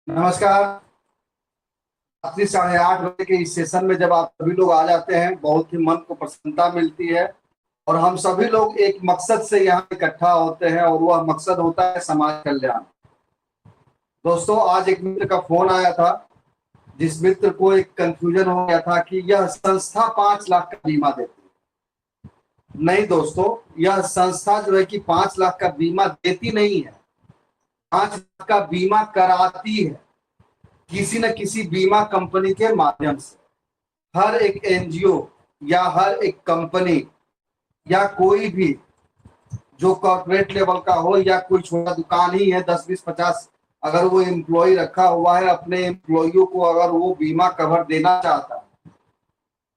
नमस्कार। रात्रि 8:30 बजे के इस सेशन में जब आप सभी लोग आ जाते हैं, बहुत ही मन को प्रसन्नता मिलती है। और हम सभी लोग एक मकसद से यहाँ इकट्ठा होते हैं और वह मकसद होता है समाज कल्याण। दोस्तों, आज एक मित्र का फोन आया था, जिस मित्र को एक कंफ्यूजन हो गया था कि यह संस्था 5 लाख का बीमा देती है। नहीं दोस्तों, यह संस्था जो है कि 5 लाख का बीमा देती नहीं है, 5 लाख का बीमा कराती है किसी न किसी बीमा कंपनी के माध्यम से। हर एक एनजीओ या हर एक कंपनी या कोई भी जो कॉर्पोरेट लेवल का हो या कोई छोटा दुकान ही है, 10 20 50, अगर वो एम्प्लॉय रखा हुआ है, अपने एम्प्लॉइयों को अगर वो बीमा कवर देना चाहता है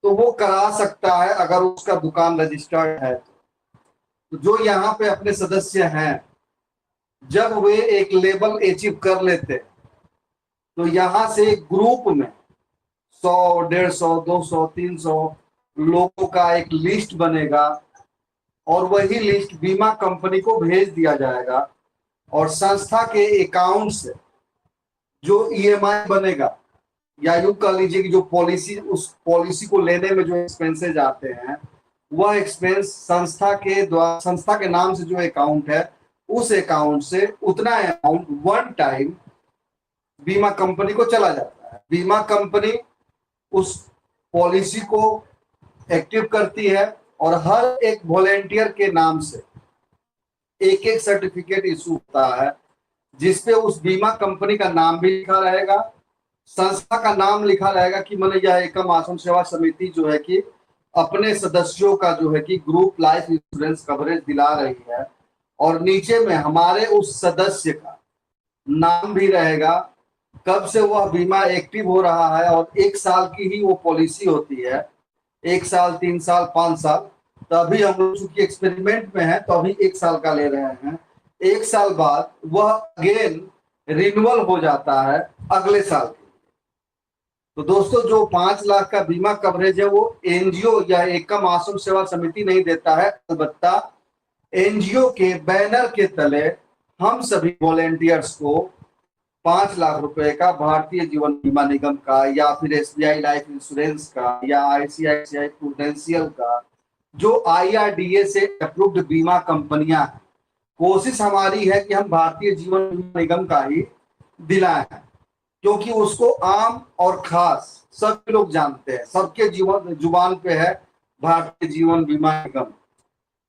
तो वो करा सकता है, अगर उसका दुकान रजिस्टर्ड है। तो जो यहाँ पे अपने सदस्य हैं, जब वे एक लेवल अचीव कर लेते तो यहाँ से ग्रुप में 100 150 200 300 लोगों का एक लिस्ट बनेगा और वही लिस्ट बीमा कंपनी को भेज दिया जाएगा। और संस्था के अकाउंट से जो ईएमआई बनेगा, या यूं कह लीजिए कि जो पॉलिसी, उस पॉलिसी को लेने में जो एक्सपेंसेज आते हैं, वह एक्सपेंस संस्था के द्वारा, संस्था के नाम से जो अकाउंट है, उस अकाउंट से उतना अमाउंट वन टाइम बीमा कंपनी को चला जाता है। बीमा कंपनी उस पॉलिसी को एक्टिव करती है और हर एक वॉलेंटियर के नाम से एक एक सर्टिफिकेट इशू होता है, जिसपे उस बीमा कंपनी का नाम भी लिखा रहेगा, संस्था का नाम लिखा रहेगा कि मैंने यह एकम आश्रम सेवा समिति जो है कि अपने सदस्यों का जो है कि ग्रुप लाइफ इंश्योरेंस कवरेज दिला रही है। और नीचे में हमारे उस सदस्य का नाम भी रहेगा, कब से वह बीमा एक्टिव हो रहा है, और 1 साल की ही वो पॉलिसी होती है, 1 साल 3 साल 5 साल। तो अभी हम लोग चूंकि एक्सपेरिमेंट में है तो अभी 1 साल का ले रहे हैं। 1 साल बाद वह अगेन रिन्यूअल हो जाता है अगले साल के। तो दोस्तों, जो 5 लाख का बीमा कवरेज है वो एनजीओ या एकम आश्रम सेवा समिति नहीं देता है, अलबत्ता एनजीओ के बैनर के तले हम सभी वॉलेंटियर्स को 5 लाख रुपए का भारतीय जीवन बीमा निगम का, या फिर एसबीआई लाइफ इंश्योरेंस का, या आईसीआईसीआई प्रूडेंशियल का, जो आईआरडीए से अप्रूव्ड बीमा कंपनियां हैं, कोशिश हमारी है कि हम भारतीय जीवन बीमा निगम का ही दिलाएं, क्योंकि उसको आम और खास सब लोग जानते हैं, सबके जीवन जुबान पे है भारतीय जीवन बीमा निगम।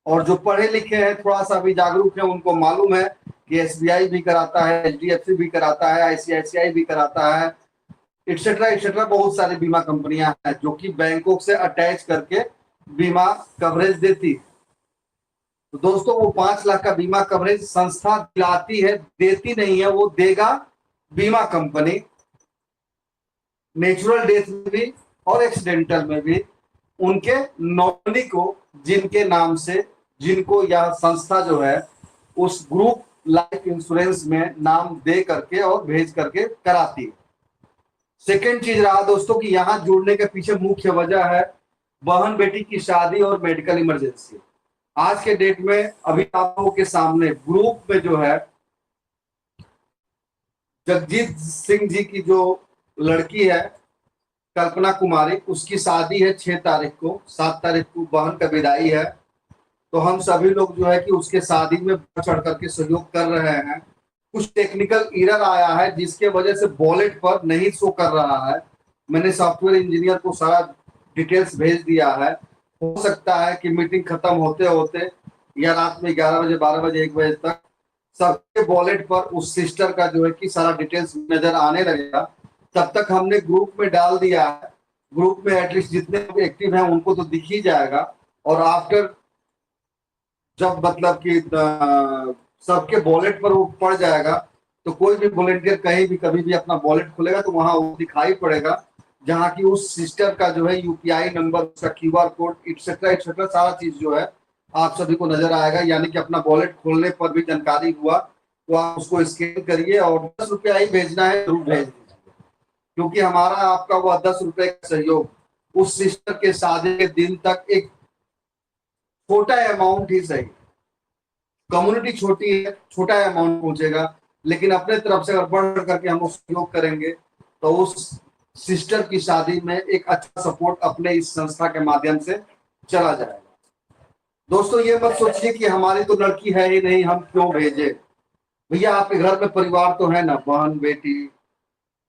और जो पढ़े लिखे हैं, थोड़ा सा भी जागरूक है, उनको मालूम है कि एसबीआई भी कराता है, एचडीएफसी भी कराता है, आईसीआईसीआई भी कराता है, एटसेट्रा एटसेट्रा। बहुत सारी बीमा कंपनियां हैं जो कि बैंकों से अटैच करके बीमा कवरेज देती है। तो दोस्तों, वो 5 लाख का बीमा कवरेज संस्था दिलाती है, देती नहीं है, वो देगा बीमा कंपनी। नेचुरल डेथ में भी और एक्सीडेंटल में भी उनके नॉमिनी को, जिनके नाम से, जिनको यह संस्था जो है उस ग्रुप लाइफ इंश्योरेंस में नाम दे करके और भेज करके कराती है। सेकेंड चीज रहा दोस्तों कि यहाँ जुड़ने के पीछे मुख्य वजह है बहन बेटी की शादी और मेडिकल इमरजेंसी। आज के डेट में अभी आप लोगों के सामने ग्रुप में जो है जगजीत सिंह जी की जो लड़की है कल्पना कुमारी, उसकी शादी है 6 तारीख को, 7 तारीख को बहन का विदाई है। तो हम सभी लोग जो है कि उसके शादी में बढ़ चढ़ करके सहयोग कर रहे हैं। कुछ टेक्निकल एरर आया है जिसके वजह से वॉलेट पर नहीं शो कर रहा है। मैंने सॉफ्टवेयर इंजीनियर को सारा डिटेल्स भेज दिया है। हो सकता है कि मीटिंग खत्म होते होते या रात में 11 बजे 12 बजे 1 बजे तक सबके वॉलेट पर उस सिस्टर का जो है कि सारा डिटेल्स नजर आने लगेगा। तब तक हमने ग्रुप में डाल दिया है, ग्रुप में एटलीस्ट जितने लोग एक्टिव हैं उनको तो दिख ही जाएगा। और आफ्टर जब मतलब कि सबके वॉलेट पर वो पड़ जाएगा, तो कोई भी वॉलेंटियर कहीं भी कभी भी अपना वॉलेट खोलेगा तो वहां वो दिखाई पड़ेगा, जहां की उस सिस्टर का जो है यूपीआई नंबर, उसका क्यूआर कोड, एटसेट्रा एटसेट्रा, सारा चीज जो है आप सभी को नजर आएगा। यानी कि अपना वॉलेट खोलने पर भी जानकारी हुआ तो आप उसको स्कैन करिए और 10 रुपया ही भेजना है, जरूर भेज दीजिए, क्योंकि हमारा आपका वह 10 रुपए का सहयोग उस सिस्टर के शादी के दिन तक एक छोटा अमाउंट ही सही, कम्युनिटी छोटी है, छोटा अमाउंट पहुंचेगा, लेकिन अपने तरफ से अगर बढ़ करके हम सहयोग करेंगे तो उस सिस्टर की शादी में एक अच्छा सपोर्ट अपने इस संस्था के माध्यम से चला जाएगा। दोस्तों ये मत सोचिए कि हमारी तो लड़की है ही नहीं, हम क्यों भेजे। भैया आपके घर में परिवार तो है ना, बहन बेटी,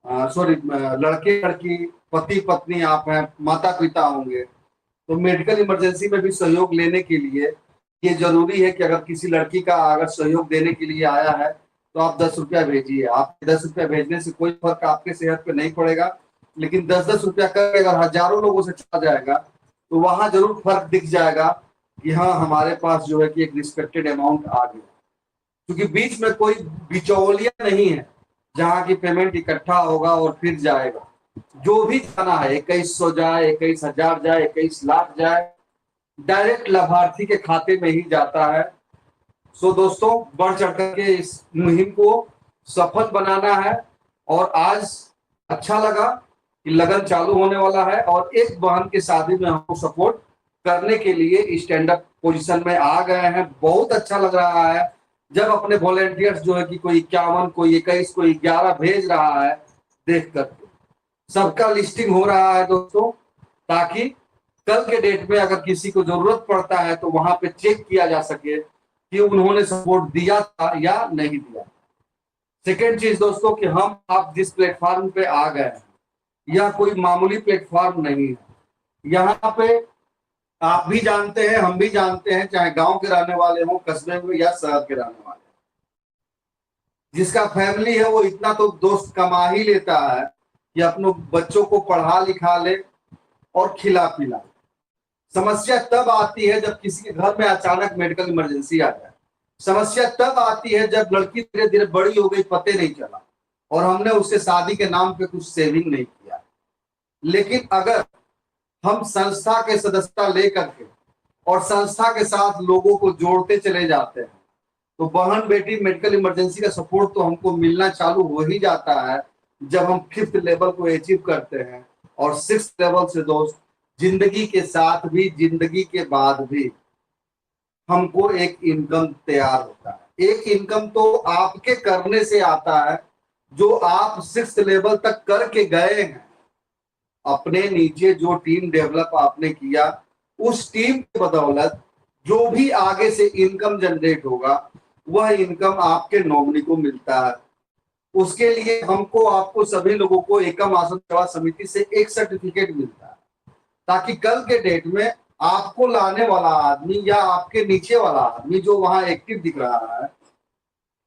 सॉरी, लड़के लड़की, पति पत्नी, आप हैं, माता पिता होंगे। तो मेडिकल इमरजेंसी में भी सहयोग लेने के लिए ये जरूरी है कि अगर किसी लड़की का अगर सहयोग देने के लिए आया है तो आप 10 रुपया भेजिए। आप 10 रुपया भेजने से कोई फर्क आपके सेहत पे नहीं पड़ेगा, लेकिन 10-10 रुपया करके अगर हजारों लोगों से चला जाएगा तो वहां जरूर फर्क दिख जाएगा कि हाँ हमारे पास जो है कि एक रिस्पेक्टेड अमाउंट आ गया। क्योंकि बीच में कोई बिचौलिया नहीं है जहाँ की पेमेंट इकट्ठा होगा और फिर जाएगा। जो भी जाना है 2100 जाए, 21,000 जाए, 21 लाख जाए, डायरेक्ट लाभार्थी के खाते में ही जाता है। सो दोस्तों बढ़ चढ़ करके इस मुहिम को सफल बनाना है। और आज अच्छा लगा कि लगन चालू होने वाला है और एक बहन की शादी में हम सपोर्ट करने के लिए स्टैंड अप पोजीशन में आ गए हैं। बहुत अच्छा लग रहा है जब अपने वॉलेंटियर्स जो है कि कोई 51, कोई 21, कोई 11 भेज रहा है, देख करके सबका लिस्टिंग हो रहा है दोस्तों, ताकि कल के डेट में अगर किसी को जरूरत पड़ता है तो वहां पे चेक किया जा सके कि उन्होंने सपोर्ट दिया था या नहीं दिया। सेकेंड चीज दोस्तों कि हम आप जिस प्लेटफॉर्म पे आ गए हैं यह कोई मामूली प्लेटफॉर्म नहीं है। यहाँ पे आप भी जानते हैं, हम भी जानते हैं, चाहे गांव के रहने वाले हों, कस्बे में या शहर के रहने वाले, जिसका फैमिली है वो इतना तो दोस्त कमा ही लेता है कि अपने बच्चों को पढ़ा लिखा ले और खिला पिला। समस्या तब आती है जब किसी के घर में अचानक मेडिकल इमरजेंसी आ जाए। समस्या तब आती है जब लड़की धीरे धीरे बड़ी हो गई, पते नहीं चला और हमने उससे शादी के नाम पे कुछ सेविंग नहीं किया। लेकिन अगर हम संस्था के सदस्यता लेकर के और संस्था के साथ लोगों को जोड़ते चले जाते हैं तो बहन बेटी मेडिकल इमरजेंसी का सपोर्ट तो हमको मिलना चालू हो ही जाता है जब हम 5th लेवल को अचीव करते हैं। और 6th लेवल से दोस्त जिंदगी के साथ भी, जिंदगी के बाद भी हमको एक इनकम तैयार होता है। एक इनकम तो आपके करने से आता है जो आप 6th लेवल तक करके गए हैं। अपने नीचे जो टीम डेवलप आपने किया, उस टीम की बदौलत जो भी आगे से इनकम जनरेट होगा वह इनकम आपके नॉमिनी को मिलता है। उसके लिए हमको, आपको, सभी लोगों को एकम आसन सेवा समिति से एक सर्टिफिकेट मिलता है, ताकि कल के डेट में आपको लाने वाला आदमी या आपके नीचे वाला आदमी जो वहां एक्टिव दिख रहा है,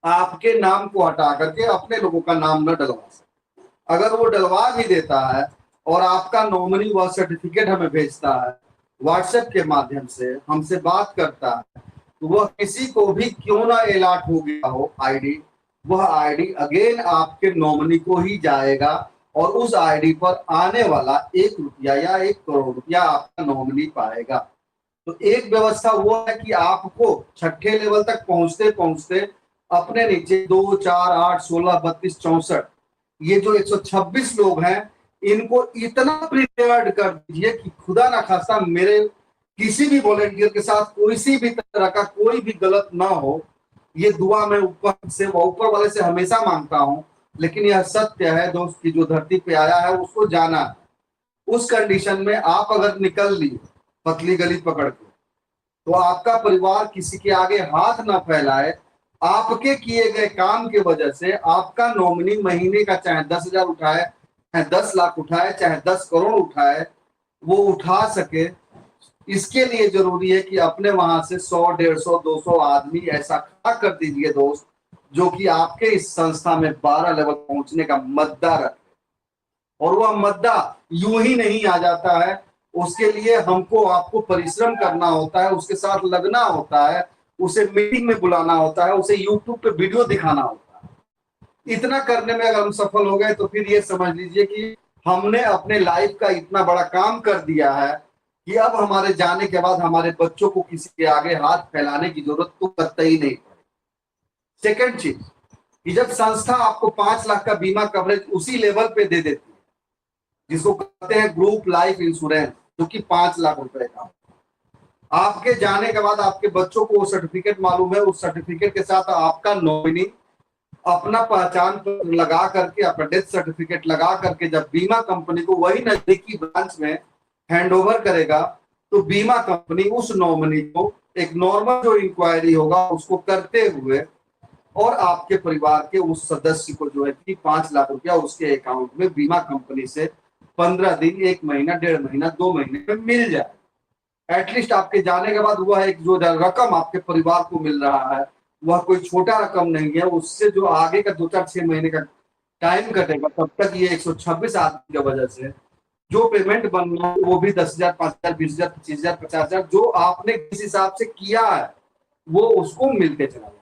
आपके नाम को हटा करके अपने लोगों का नाम न डलवा सके। अगर वो डलवा भी देता है और आपका नॉमिनी वह सर्टिफिकेट हमें भेजता है व्हाट्सएप के माध्यम से, हमसे बात करता है, तो वह किसी को भी क्यों ना अलॉट हो गया हो आईडी, वह आईडी अगेन आपके नॉमिनी को ही जाएगा और उस आईडी पर आने वाला 1 रुपया या 1 करोड़ रुपया आपका नॉमिनी पाएगा। तो एक व्यवस्था वो है कि आपको 6ठे लेवल तक पहुंचते पहुंचते अपने नीचे 2, 4, 8, 16, 32, 64 ये जो 126 लोग हैं, इनको इतना प्रिपेयर्ड कर दीजिए कि खुदा ना खास्ता मेरे किसी भी वॉलेंटियर के साथ कोई सी भी तरह का कोई भी गलत ना हो। ये दुआ मैं ऊपर वाले से हमेशा मांगता हूं, लेकिन यह सत्य है दोस्त की जो धरती पे आया है उसको जाना है। उस कंडीशन में आप अगर निकल लिए पतली गली पकड़ के तो आपका परिवार किसी के आगे हाथ ना फैलाए। आपके किए गए काम की वजह से आपका नॉमिनी महीने का चाहे 10,000 उठाए, चाहे 10 लाख उठाए, चाहे 10 करोड़ उठाए, वो उठा सके। इसके लिए जरूरी है कि अपने वहां से 100, 150, 200 आदमी ऐसा खड़ा कर दीजिए दोस्त, जो कि आपके इस संस्था में 12 लेवल पहुंचने का मद्दा रखे। और वह मद्दा यूं ही नहीं आ जाता है, उसके लिए हमको आपको परिश्रम करना होता है, उसके साथ लगना होता है, उसे मीटिंग में बुलाना होता है, उसे यूट्यूब पे वीडियो दिखाना होता है। इतना करने में अगर हम सफल हो गए तो फिर ये समझ लीजिए कि हमने अपने लाइफ का इतना बड़ा काम कर दिया है कि अब हमारे जाने के बाद हमारे बच्चों को किसी के आगे हाथ फैलाने की जरूरत तो कतई नहीं पड़ेगी। सेकंड चीज कि जब संस्था आपको 5 लाख का बीमा कवरेज उसी लेवल पे दे देती है जिसको कहते हैं ग्रुप लाइफ इंश्योरेंस, जो कि 5 लाख रुपए का, आपके जाने के बाद आपके बच्चों को वो सर्टिफिकेट मालूम है, उस सर्टिफिकेट के साथ आपका नॉमिनी अपना पहचान पत्र लगा करके, अपना डेथ सर्टिफिकेट लगा करके जब बीमा कंपनी को वही नजदीकी ब्रांच में हैंड ओवर करेगा, तो बीमा कंपनी उस नॉमिनी को एक नॉर्मल जो इंक्वायरी होगा उसको करते हुए और आपके परिवार के उस सदस्य को जो है कि 5 लाख रुपया उसके अकाउंट में बीमा कंपनी से 15 दिन, 1 महीना, 1.5 महीना, 2 महीने में मिल जाए। एटलीस्ट आपके जाने के बाद वह एक जो रकम आपके परिवार को मिल रहा है वह कोई छोटा रकम नहीं है। उससे जो आगे का 2, 4, 6 महीने का टाइम कटेगा तब तक ये 126 आदमी की वजह से जो पेमेंट बनना है वो भी 10,000, 5,000, 20,000, 25,000, 50,000 जो आपने किस हिसाब से किया है वो उसको मिलते चला जाए।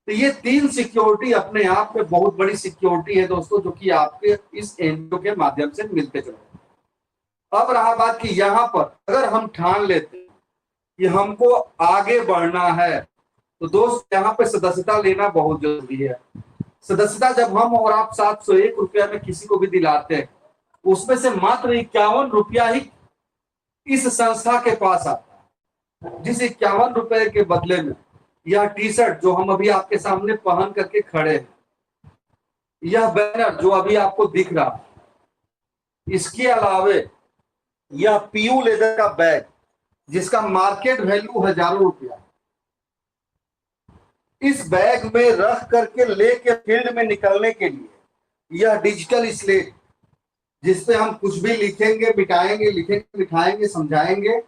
तो ये 3 सिक्योरिटी अपने आप में बहुत बड़ी सिक्योरिटी है दोस्तों, जो कि आपके इस एनजीओ के माध्यम से मिलते चले जाए। अब रहा बात कि यहाँ पर अगर हम ठान लेते हैं कि हमको आगे बढ़ना है, तो दोस्त यहाँ पे सदस्यता लेना बहुत जरूरी है। सदस्यता जब हम और आप 701 रुपया में किसी को भी दिलाते हैं, उसमें से मात्र 51 रुपया ही इस संस्था के पास आता है। जिस 51 रुपए के बदले में यह टी शर्ट जो हम अभी आपके सामने पहन करके खड़े हैं, यह बैनर जो अभी आपको दिख रहा है, इसके अलावे यह पीयू लेदर का बैग जिसका मार्केट वैल्यू हजारों रुपया, इस बैग में रख करके लेके फील्ड में निकलने के लिए यह डिजिटल स्लेट जिसपे हम कुछ भी लिखेंगे, मिटाएंगे, लिखेंगे, मिटाएंगे, समझाएंगे।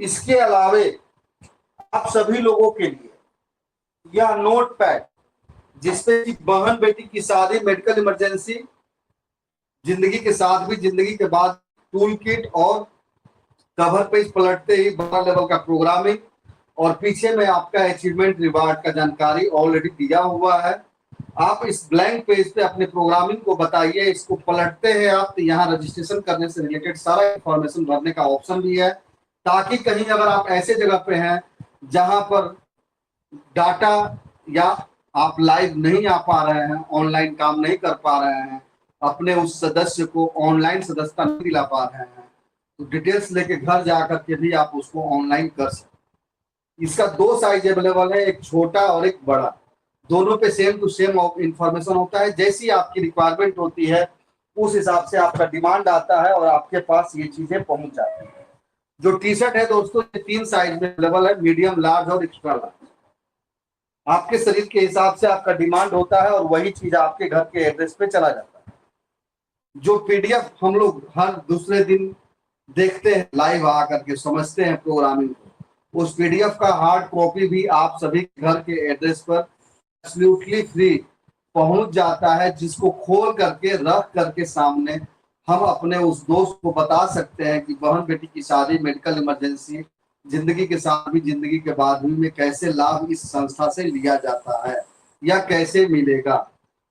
इसके अलावे आप सभी लोगों के लिए यह नोट पैड जिसपे बहन बेटी की शादी, मेडिकल इमरजेंसी, जिंदगी के साथ भी, जिंदगी के बाद, टूल किट और कवर पेज पलटते ही 12 लेवल का प्रोग्रामिंग और पीछे में आपका अचीवमेंट रिवार्ड का जानकारी ऑलरेडी दिया हुआ है। आप इस ब्लैंक पेज पे अपने प्रोग्रामिंग को बताइए, इसको पलटते हैं आप तो यहाँ रजिस्ट्रेशन करने से रिलेटेड सारा इंफॉर्मेशन भरने का ऑप्शन भी है, ताकि कहीं अगर आप ऐसे जगह पे हैं जहां पर डाटा या आप लाइव नहीं आ पा रहे हैं, ऑनलाइन काम नहीं कर पा रहे हैं, अपने उस सदस्य को ऑनलाइन सदस्यता नहीं दिला पा रहे हैं, तो डिटेल्स लेके घर जाकर के भी आप उसको ऑनलाइन कर सकते। इसका 2 साइज अवेलेबल है, एक छोटा और एक बड़ा। दोनों पे सेम टू सेम इंफॉर्मेशन होता है। जैसी आपकी रिक्वायरमेंट होती है उस हिसाब से आपका डिमांड आता है और आपके पास ये चीजें पहुंच जाती है। जो टी शर्ट है दोस्तों ये 3 साइज में अवेलेबल है, मीडियम, लार्ज और एक्स्ट्रा लार्ज। आपके शरीर के हिसाब से आपका डिमांड होता है और वही चीज आपके घर के एड्रेस पे चला जाता है। जो पीडीएफ हम लोग हर दूसरे दिन देखते हैं, लाइव आकर के समझते हैं प्रोग्रामिंग को, उस पीडीएफ का हार्ड कॉपी भी आप सभी घर के एड्रेस पर एब्सोल्युटली फ्री पहुंच जाता है, जिसको खोल करके रख करके सामने हम अपने उस दोस्त को बता सकते हैं कि बहन बेटी की शादी, मेडिकल इमरजेंसी, जिंदगी के साथ भी, जिंदगी के बाद भी में कैसे लाभ इस संस्था से लिया जाता है या कैसे मिलेगा,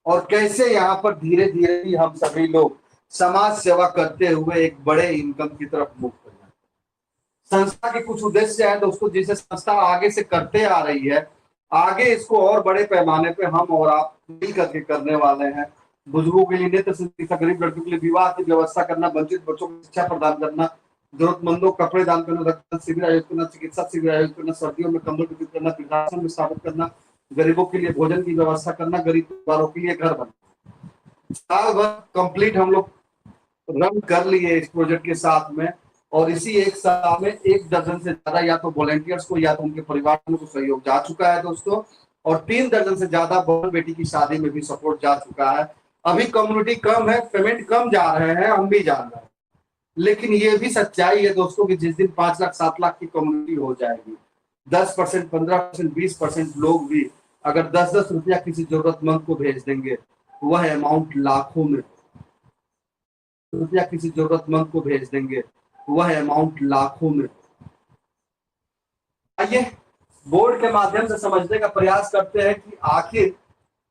और कैसे यहाँ पर धीरे धीरे ही हम सभी लोग समाज सेवा करते हुए एक बड़े इनकम की तरफ मूव कर जाते हैं। संस्था के कुछ उद्देश्य है दोस्तों जिसे संस्था आगे से करते आ रही है, आगे इसको और बड़े पैमाने पे हम और आप मिल करके करने वाले हैं। बुजुर्गों के लिए नेत्र चिकित्सा, गरीब लड़कियों के लिए विवाह की व्यवस्था करना, वंचित बच्चों को शिक्षा प्रदान करना, जरूरतमंदों को कपड़े दान करना, रक्तदान शिविर आयोजित करना, चिकित्सा शिविर आयोजित करना, सर्दियों में कंबल वितरित करना, वृद्धाश्रम में स्थापित करना, गरीबों के लिए भोजन की व्यवस्था करना, गरीब परिवारों के लिए घर बनना। साल भर कंप्लीट हम लोग रन कर लिए इस प्रोजेक्ट के साथ में, और इसी एक साल में 1 दर्जन से ज्यादा या तो वॉलंटियर्स को या तो उनके परिवार को सहयोग जा चुका है दोस्तों, और 3 दर्जन से ज्यादा बहन बेटी की शादी में भी सपोर्ट जा चुका है। अभी कम्युनिटी कम है, पेमेंट कम जा रहे हैं, हम भी जान रहे हैं, लेकिन ये भी सच्चाई है दोस्तों कि जिस दिन 5 लाख 7 लाख की कम्युनिटी हो जाएगी, 10%, 15%, 20% लोग भी अगर 10-10 रुपया किसी जरूरतमंद को भेज देंगे, वह अमाउंट लाखों में, रुपया किसी जरूरतमंद को भेज देंगे, वह अमाउंट लाखों में। आइए बोर्ड के माध्यम से समझने का प्रयास करते हैं कि आखिर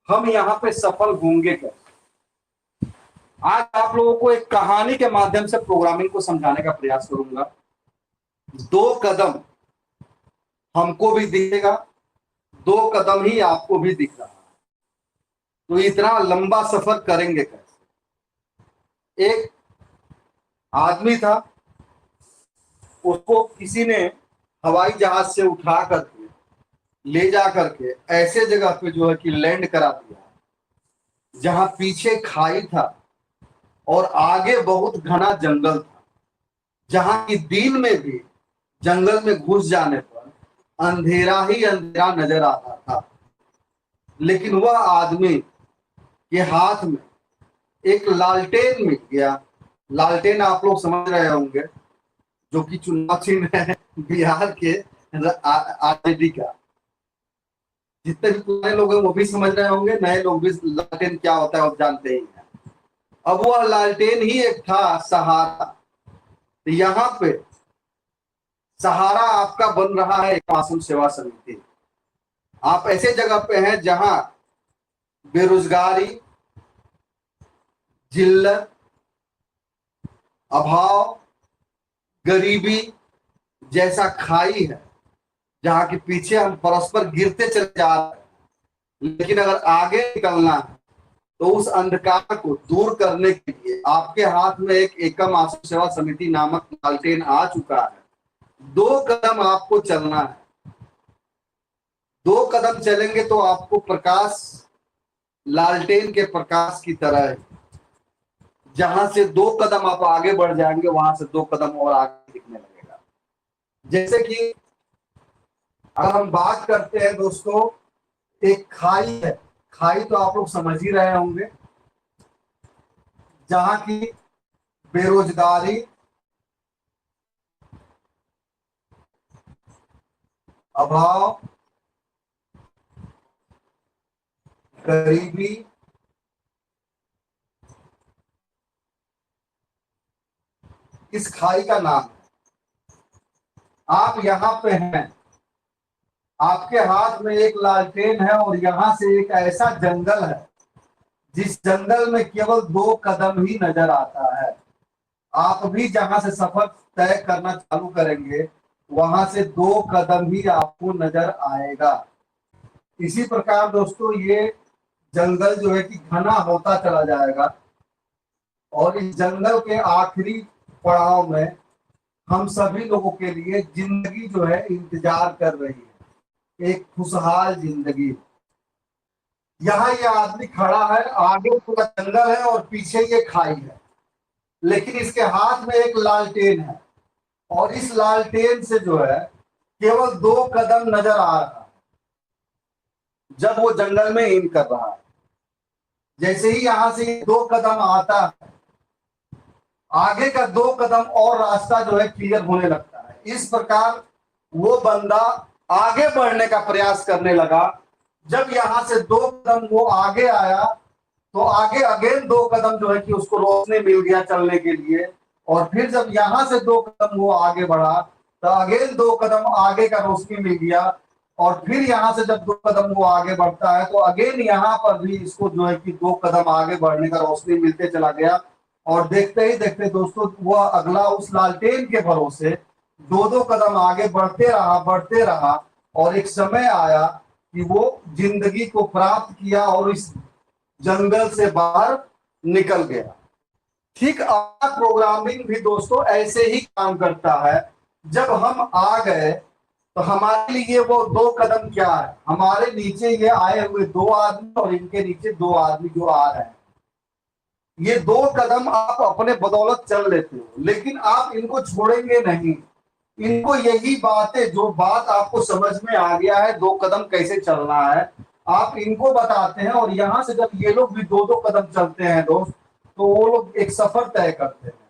हम यहाँ पे सफल होंगे कैसे। आज आप लोगों को एक कहानी के माध्यम से प्रोग्रामिंग को समझाने का प्रयास करूंगा। 2 कदम हमको भी दिखेगा, 2 कदम ही आपको भी दिख रहा है, तो इतना लंबा सफर करेंगे कैसे। एक आदमी था, उसको किसी ने हवाई जहाज से उठा करके ले जा करके ऐसे जगह पे जो है कि लैंड करा दिया जहां पीछे खाई था और आगे बहुत घना जंगल था, जहां की दिन में भी जंगल में घुस जाने पर अंधेरा ही अंधेरा नजर आता था। लेकिन वह आदमी के हाथ में एक लालटेन मिल गया। लालटेन आप लोग समझ रहे होंगे, जो कि चुनाव चिन्ह है बिहार के आरजेडी का। जितने भी पुराने लोग हैं वो भी समझ रहे होंगे, नए लोग भी लालटेन क्या होता है वो जानते ही हैं। अब वह लालटेन ही एक था सहारा। तो यहाँ पे सहारा आपका बन रहा है एक मासूम सेवा समिति। आप ऐसे जगह पे हैं जहां बेरोजगारी, जिल्लत, अभाव, गरीबी जैसा खाई है, जहां के पीछे हम परस्पर गिरते चले जा रहे हैं। लेकिन अगर आगे निकलना है तो उस अंधकार को दूर करने के लिए आपके हाथ में एक एकम आंसू सेवा समिति नामक लालटेन आ चुका है। 2 कदम आपको चलना है। 2 कदम चलेंगे तो आपको प्रकाश लालटेन के प्रकाश की तरह है। जहां से 2 कदम आप आगे बढ़ जाएंगे वहां से 2 कदम और आगे दिखने लगेगा। जैसे कि अगर हम बात करते हैं दोस्तों, एक खाई है। खाई तो आप लोग समझ ही रहे होंगे, जहां की बेरोजगारी, अभाव, गरीबी, इस खाई का नाम है। आप यहाँ पे हैं, आपके हाथ में एक लालटेन है और यहां से एक ऐसा जंगल है जिस जंगल में केवल 2 कदम ही नजर आता है। आप भी जहां से सफर तय करना चालू करेंगे वहां से 2 कदम ही आपको नजर आएगा। इसी प्रकार दोस्तों ये जंगल जो है कि घना होता चला जाएगा और इस जंगल के आखिरी पड़ाव में हम सभी लोगों के लिए जिंदगी जो है इंतजार कर रही है, एक खुशहाल जिंदगी। यहाँ ये आदमी खड़ा है, आगे पूरा जंगल है और पीछे ये खाई है, लेकिन इसके हाथ में एक लालटेन है और इस लालटेन से जो है केवल 2 कदम नजर आ रहा है जब वो जंगल में इन कर रहा है। जैसे ही यहां से 2 कदम आता है, आगे का 2 कदम और रास्ता जो है क्लियर होने लगता है। इस प्रकार वो बंदा आगे बढ़ने का प्रयास करने लगा। जब यहां से 2 कदम वो आगे आया तो आगे अगेन 2 कदम जो है कि उसको रोशनी मिल गया चलने के लिए। और फिर जब यहां से 2 कदम वो आगे बढ़ा तो अगेन 2 कदम आगे का रोशनी मिल गया। और फिर यहां से जब 2 कदम वो आगे बढ़ता है तो अगेन यहाँ पर भी इसको जो है कि 2 कदम आगे बढ़ने का रोशनी मिलते चला गया। और देखते ही देखते दोस्तों वह अगला उस लालटेन के भरोसे 2-2 कदम आगे बढ़ते रहा और एक समय आया कि वो जिंदगी को प्राप्त किया और इस जंगल से बाहर निकल गया। ठीक प्रोग्रामिंग भी दोस्तों ऐसे ही काम करता है। जब हम आ गए तो हमारे लिए वो 2 कदम क्या है, हमारे नीचे ये आए हुए 2 आदमी और इनके नीचे 2 आदमी जो आ रहे हैं, ये 2 कदम आप अपने बदौलत चल लेते हो, लेकिन आप इनको छोड़ेंगे नहीं। इनको यही बातें, जो बात आपको समझ में आ गया है 2 कदम कैसे चलना है, आप इनको बताते हैं। और यहां से जब ये लोग भी 2-2 कदम चलते हैं दोस्त, तो वो लोग एक सफर तय करते हैं।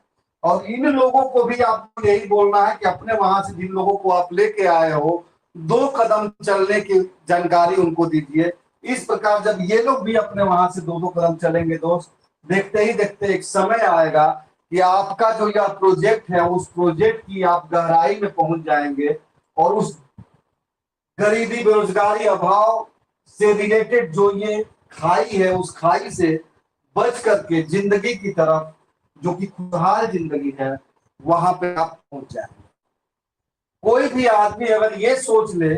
और इन लोगों को भी आपको यही बोलना है कि अपने वहां से जिन लोगों को आप लेके आए हो 2 कदम चलने की जानकारी उनको दीजिए। इस प्रकार जब ये लोग भी अपने वहां से 2-2 कदम चलेंगे दोस्त, देखते ही देखते एक समय आएगा कि आपका जो यह प्रोजेक्ट है उस प्रोजेक्ट की आप गहराई में पहुंच जाएंगे और उस गरीबी, बेरोजगारी, अभाव से रिलेटेड जो ये खाई है उस खाई से बच करके जिंदगी की तरफ, जो कि खुशहाल जिंदगी है, वहां पे आप पहुंच जाएंगे। कोई भी आदमी अगर ये सोच ले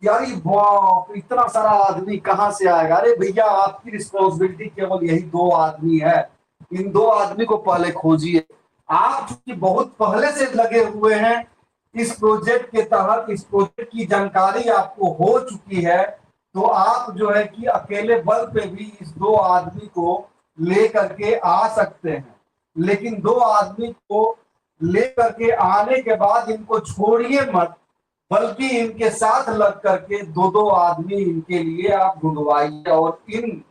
यार ये बाप इतना सारा आदमी कहां से आएगा, अरे भैया आपकी रिस्पॉन्सिबिलिटी केवल यही 2 आदमी है। इन 2 आदमी को पहले खोजिए। आप चूंकि बहुत पहले से लगे हुए हैं इस प्रोजेक्ट के तहत इस प्रोजेक्ट की जानकारी आपको हो चुकी है, तो आप जो है कि अकेले बल पे भी इस 2 आदमी को ले करके आ सकते हैं। लेकिन 2 आदमी को ले करके आने के बाद इनको छोड़िए मत, बल्कि इनके साथ लग करके 2-2 आदमी इनके लिए आप ढूंढवाइए, और इन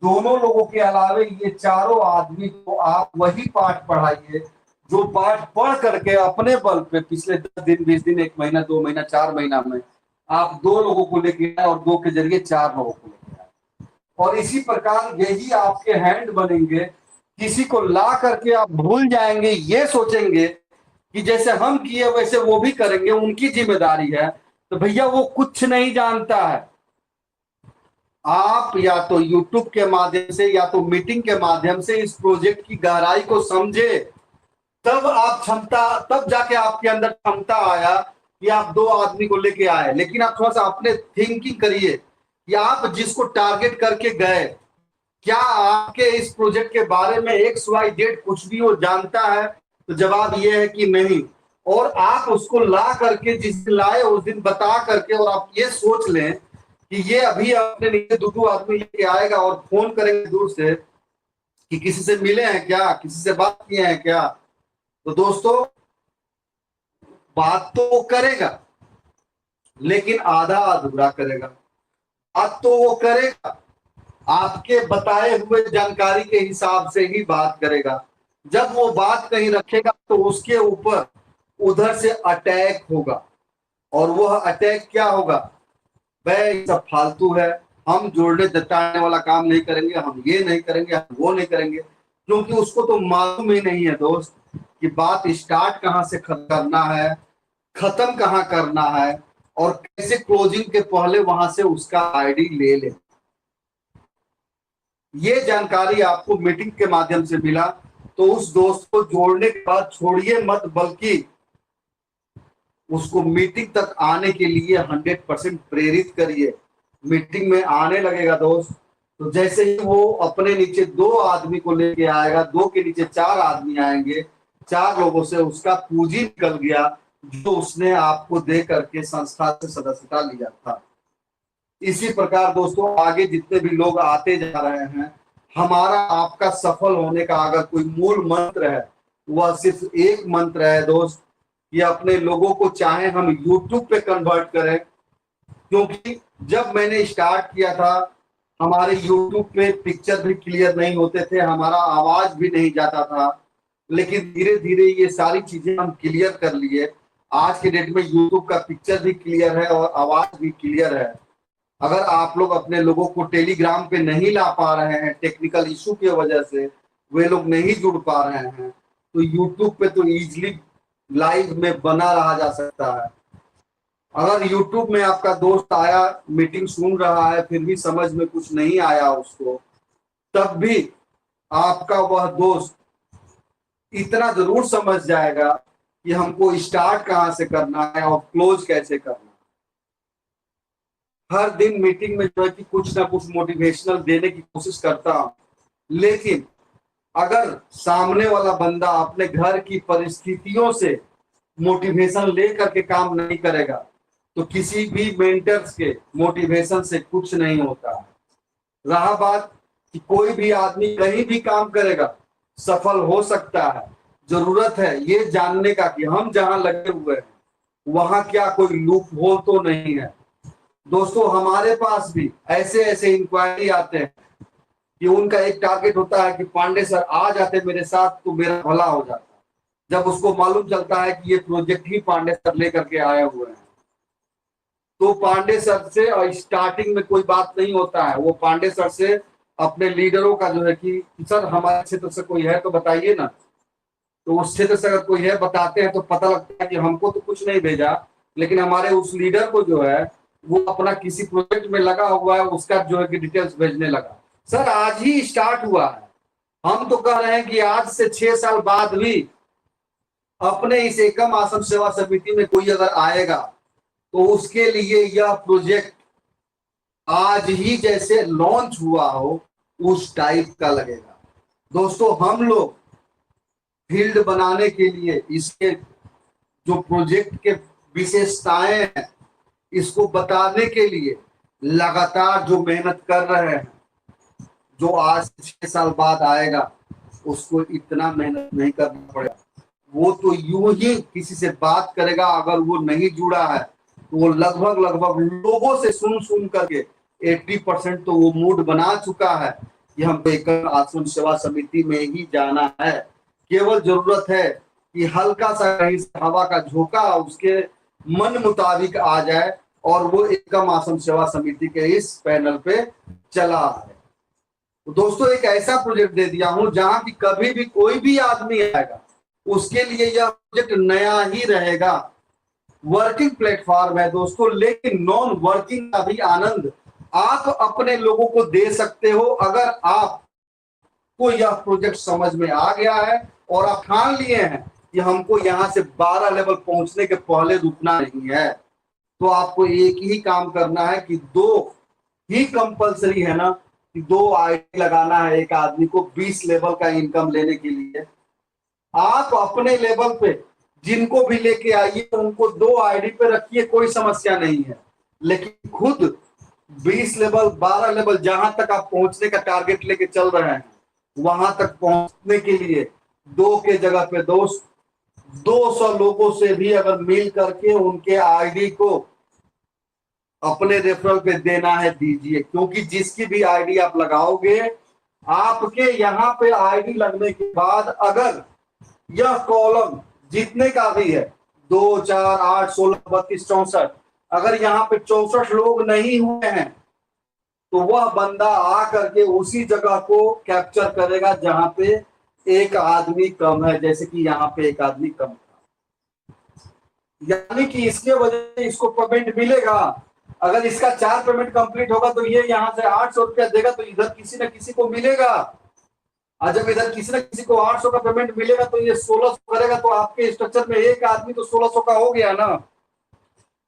दोनों लोगों के अलावे ये चारों आदमी को आप वही पाठ पढ़ाइए जो पाठ पढ़ करके अपने बल पे पिछले 10 दिन, 20 दिन, 1 महीना, 2 महीना, 4 महीना में आप 2 लोगों को लेके आए और 2 के जरिए 4 लोगों को लेके आए। और इसी प्रकार यही आपके हैंड बनेंगे। किसी को ला करके आप भूल जाएंगे, ये सोचेंगे कि जैसे हम किए वैसे वो भी करेंगे, उनकी जिम्मेदारी है, तो भैया वो कुछ नहीं जानता है। आप या तो YouTube के माध्यम से या तो मीटिंग के माध्यम से इस प्रोजेक्ट की गहराई को समझे, तब आप तब जाके आपके अंदर क्षमता आया कि आप 2 आदमी को लेके आए। लेकिन आप थोड़ा सा अपने थिंकिंग करिए कि आप जिसको टारगेट करके गए, क्या आपके इस प्रोजेक्ट के बारे में XYZ कुछ भी वो जानता है? तो जवाब ये है कि नहीं। और आप उसको ला करके, जिस दिन लाए उस दिन बता करके, और आप ये सोच लें कि ये अभी अपने नीचे 2 आदमी लेके आएगा और फोन करेंगे दूर से कि किसी से मिले हैं क्या, किसी से बात किए हैं क्या। तो दोस्तों, बात तो वो करेगा लेकिन आधा अधूरा करेगा। बात तो वो करेगा, आपके बताए हुए जानकारी के हिसाब से ही बात करेगा। जब वो बात कहीं रखेगा तो उसके ऊपर उधर से अटैक होगा, और वह अटैक क्या होगा? वह सब फालतू है, हम जोड़ने दटाने वाला काम नहीं करेंगे, हम ये नहीं करेंगे, हम वो नहीं करेंगे। क्योंकि उसको तो मालूम ही नहीं है दोस्त कि बात स्टार्ट कहाँ से करना है, खत्म कहाँ करना है, और कैसे क्लोजिंग के पहले वहां से उसका आईडी ले ले। ये जानकारी आपको मीटिंग के माध्यम से मिला, तो उस दोस्त को जोड़ने के बाद छोड़िए मत, बल्कि उसको मीटिंग तक आने के लिए 100% प्रेरित करिए। मीटिंग में आने लगेगा दोस्त, तो जैसे ही वो अपने नीचे 2 आदमी को लेके आएगा, 2 के नीचे 4 आदमी आएंगे, 4 लोगों से उसका पूंजी निकल गया जो उसने आपको दे करके संस्था से सदस्यता लिया था। इसी प्रकार दोस्तों, आगे जितने भी लोग आते जा रहे हैं, हमारा आपका सफल होने का अगर कोई मूल मंत्र है, वह सिर्फ एक मंत्र है दोस्त, कि अपने लोगों को चाहे हम YouTube पे कन्वर्ट करें। क्योंकि जब मैंने स्टार्ट किया था, हमारे YouTube पे पिक्चर भी क्लियर नहीं होते थे, हमारा आवाज भी नहीं जाता था। लेकिन धीरे धीरे ये सारी चीजें हम क्लियर कर लिए। आज के डेट में YouTube का पिक्चर भी क्लियर है और आवाज भी क्लियर है। अगर आप लोग अपने लोगों को टेलीग्राम पे नहीं ला पा रहे हैं, टेक्निकल इशू की वजह से वे लोग नहीं जुड़ पा रहे हैं, तो YouTube पे तो इजीली लाइव में बना रहा जा सकता है। अगर YouTube में आपका दोस्त आया, मीटिंग सुन रहा है, फिर भी समझ में कुछ नहीं आया उसको, तब भी आपका वह दोस्त इतना जरूर समझ जाएगा कि हमको स्टार्ट कहाँ से करना है और क्लोज कैसे करना है। हर दिन मीटिंग में जो है कि कुछ ना कुछ मोटिवेशनल देने की कोशिश करता हूं, लेकिन अगर सामने वाला बंदा अपने घर की परिस्थितियों से मोटिवेशन लेकर के काम नहीं करेगा, तो किसी भी मेंटर्स के मोटिवेशन से कुछ नहीं होता है। रहा बात कि कोई भी आदमी कहीं भी काम करेगा, सफल हो सकता है। जरूरत है ये जानने का कि हम जहां लगे हुए हैं वहां क्या कोई लूप होल तो नहीं है। दोस्तों, हमारे पास भी ऐसे ऐसे इंक्वायरी आते हैं कि उनका एक टारगेट होता है कि पांडे सर आ जाते मेरे साथ तो मेरा भला हो जाता। जब उसको मालूम चलता है कि ये प्रोजेक्ट ही पांडे सर लेकर के आए हुए हैं, तो पांडे सर से स्टार्टिंग में कोई बात नहीं होता है। वो पांडे सर से अपने लीडरों का जो है कि सर हमारे क्षेत्र से कोई है तो बताइए ना, तो उस क्षेत्र से अगर कोई है बताते हैं तो पता लगता है कि हमको तो कुछ नहीं भेजा, लेकिन हमारे उस लीडर को जो है वो अपना किसी प्रोजेक्ट में लगा हुआ है, उसका जो है कि डिटेल्स भेजने लगा। सर आज ही स्टार्ट हुआ है। हम तो कह रहे हैं कि आज से 6 साल बाद भी अपने इस एकम आश्रम सेवा समिति में कोई अगर आएगा तो उसके लिए यह प्रोजेक्ट आज ही जैसे लॉन्च हुआ हो उस टाइप का लगेगा। दोस्तों, हम लोग फील्ड बनाने के लिए इसके जो प्रोजेक्ट के विशेषताएं हैं इसको बताने के लिए लगातार जो मेहनत कर रहे हैं, जो आज से 6 साल बाद आएगा उसको इतना मेहनत नहीं करना पड़ेगा। वो तो यूं ही किसी से बात करेगा, अगर वो नहीं जुड़ा है तो वो लगभग लोगों से सुन सुन करके 80% तो वो मूड बना चुका है कि हमको एक आश्रम सेवा समिति में ही जाना है। केवल जरूरत है कि हल्का सा कहीं से हवा का झोंका उसके मन मुताबिक आ जाए और वो एकम आश्रम सेवा समिति के इस पैनल पे चला है। तो दोस्तों एक ऐसा प्रोजेक्ट दे दिया हूं जहां की कभी भी कोई भी आदमी आएगा उसके लिए यह प्रोजेक्ट नया ही रहेगा। वर्किंग प्लेटफॉर्म है दोस्तों, लेकिन नॉन वर्किंग का भी आनंद आप अपने लोगों को दे सकते हो अगर आपको यह प्रोजेक्ट समझ में आ गया है और आप ठान लिए हैं कि हमको यहां से 12 लेवल पहुंचने के पहले रुकना नहीं है। तो आपको एक ही काम करना है कि 2 ही कंपलसरी है ना, कि 2 आईडी लगाना है एक आदमी को 20 लेवल का इनकम लेने के लिए। आप अपने लेवल पे जिनको भी लेके आइए उनको 2 आईडी पे रखिए, कोई समस्या नहीं है, लेकिन खुद 20 लेवल 12 लेवल जहां तक आप पहुंचने का टारगेट लेके चल रहे हैं वहां तक पहुंचने के लिए 2 के जगह पे दोस्त 200 लोगों से भी अगर मिल करके उनके आईडी को अपने रेफरल पे देना है दीजिए, क्योंकि जिसकी भी आईडी आप लगाओगे आपके यहाँ पे आईडी लगने के बाद अगर यह कॉलम जितने का भी है 2 4 8 16 32 64 अगर यहाँ पे 64 लोग नहीं हुए हैं तो वह बंदा आ करके उसी जगह को कैप्चर करेगा जहां पे एक आदमी कम है, जैसे कि यहाँ पे एक आदमी कम था, यानी कि इसके वजह से इसको पेमेंट मिलेगा। अगर इसका 4 पेमेंट कंप्लीट होगा तो ये यहाँ से 800 रुपया देगा, तो इधर किसी न किसी को मिलेगा। और जब इधर किसी न किसी को 800 का पेमेंट मिलेगा तो ये 1600 करेगा, तो आपके स्ट्रक्चर में एक आदमी तो 1600 का हो गया ना।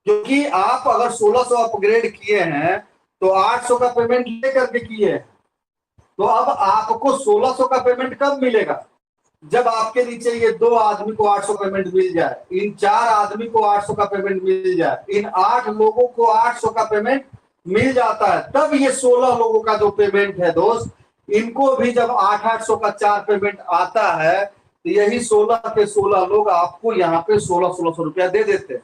क्योंकि आप अगर 1600 अपग्रेड किए हैं तो 800 का पेमेंट लेकर के किए, तो अब आपको 1600 का पेमेंट कब मिलेगा? जब आपके नीचे ये 2 आदमी को 800 पेमेंट मिल जाए, इन 4 आदमी को 800 का पेमेंट मिल जाए, इन 8 लोगों को 800 का पेमेंट मिल जाता है, तब ये 16 लोगों का जो पेमेंट है दोस्त, इनको भी जब 800 का 4 पेमेंट आता है तो यही 16 के 16 लोग आपको यहाँ पे 1600 रुपया दे देते हैं।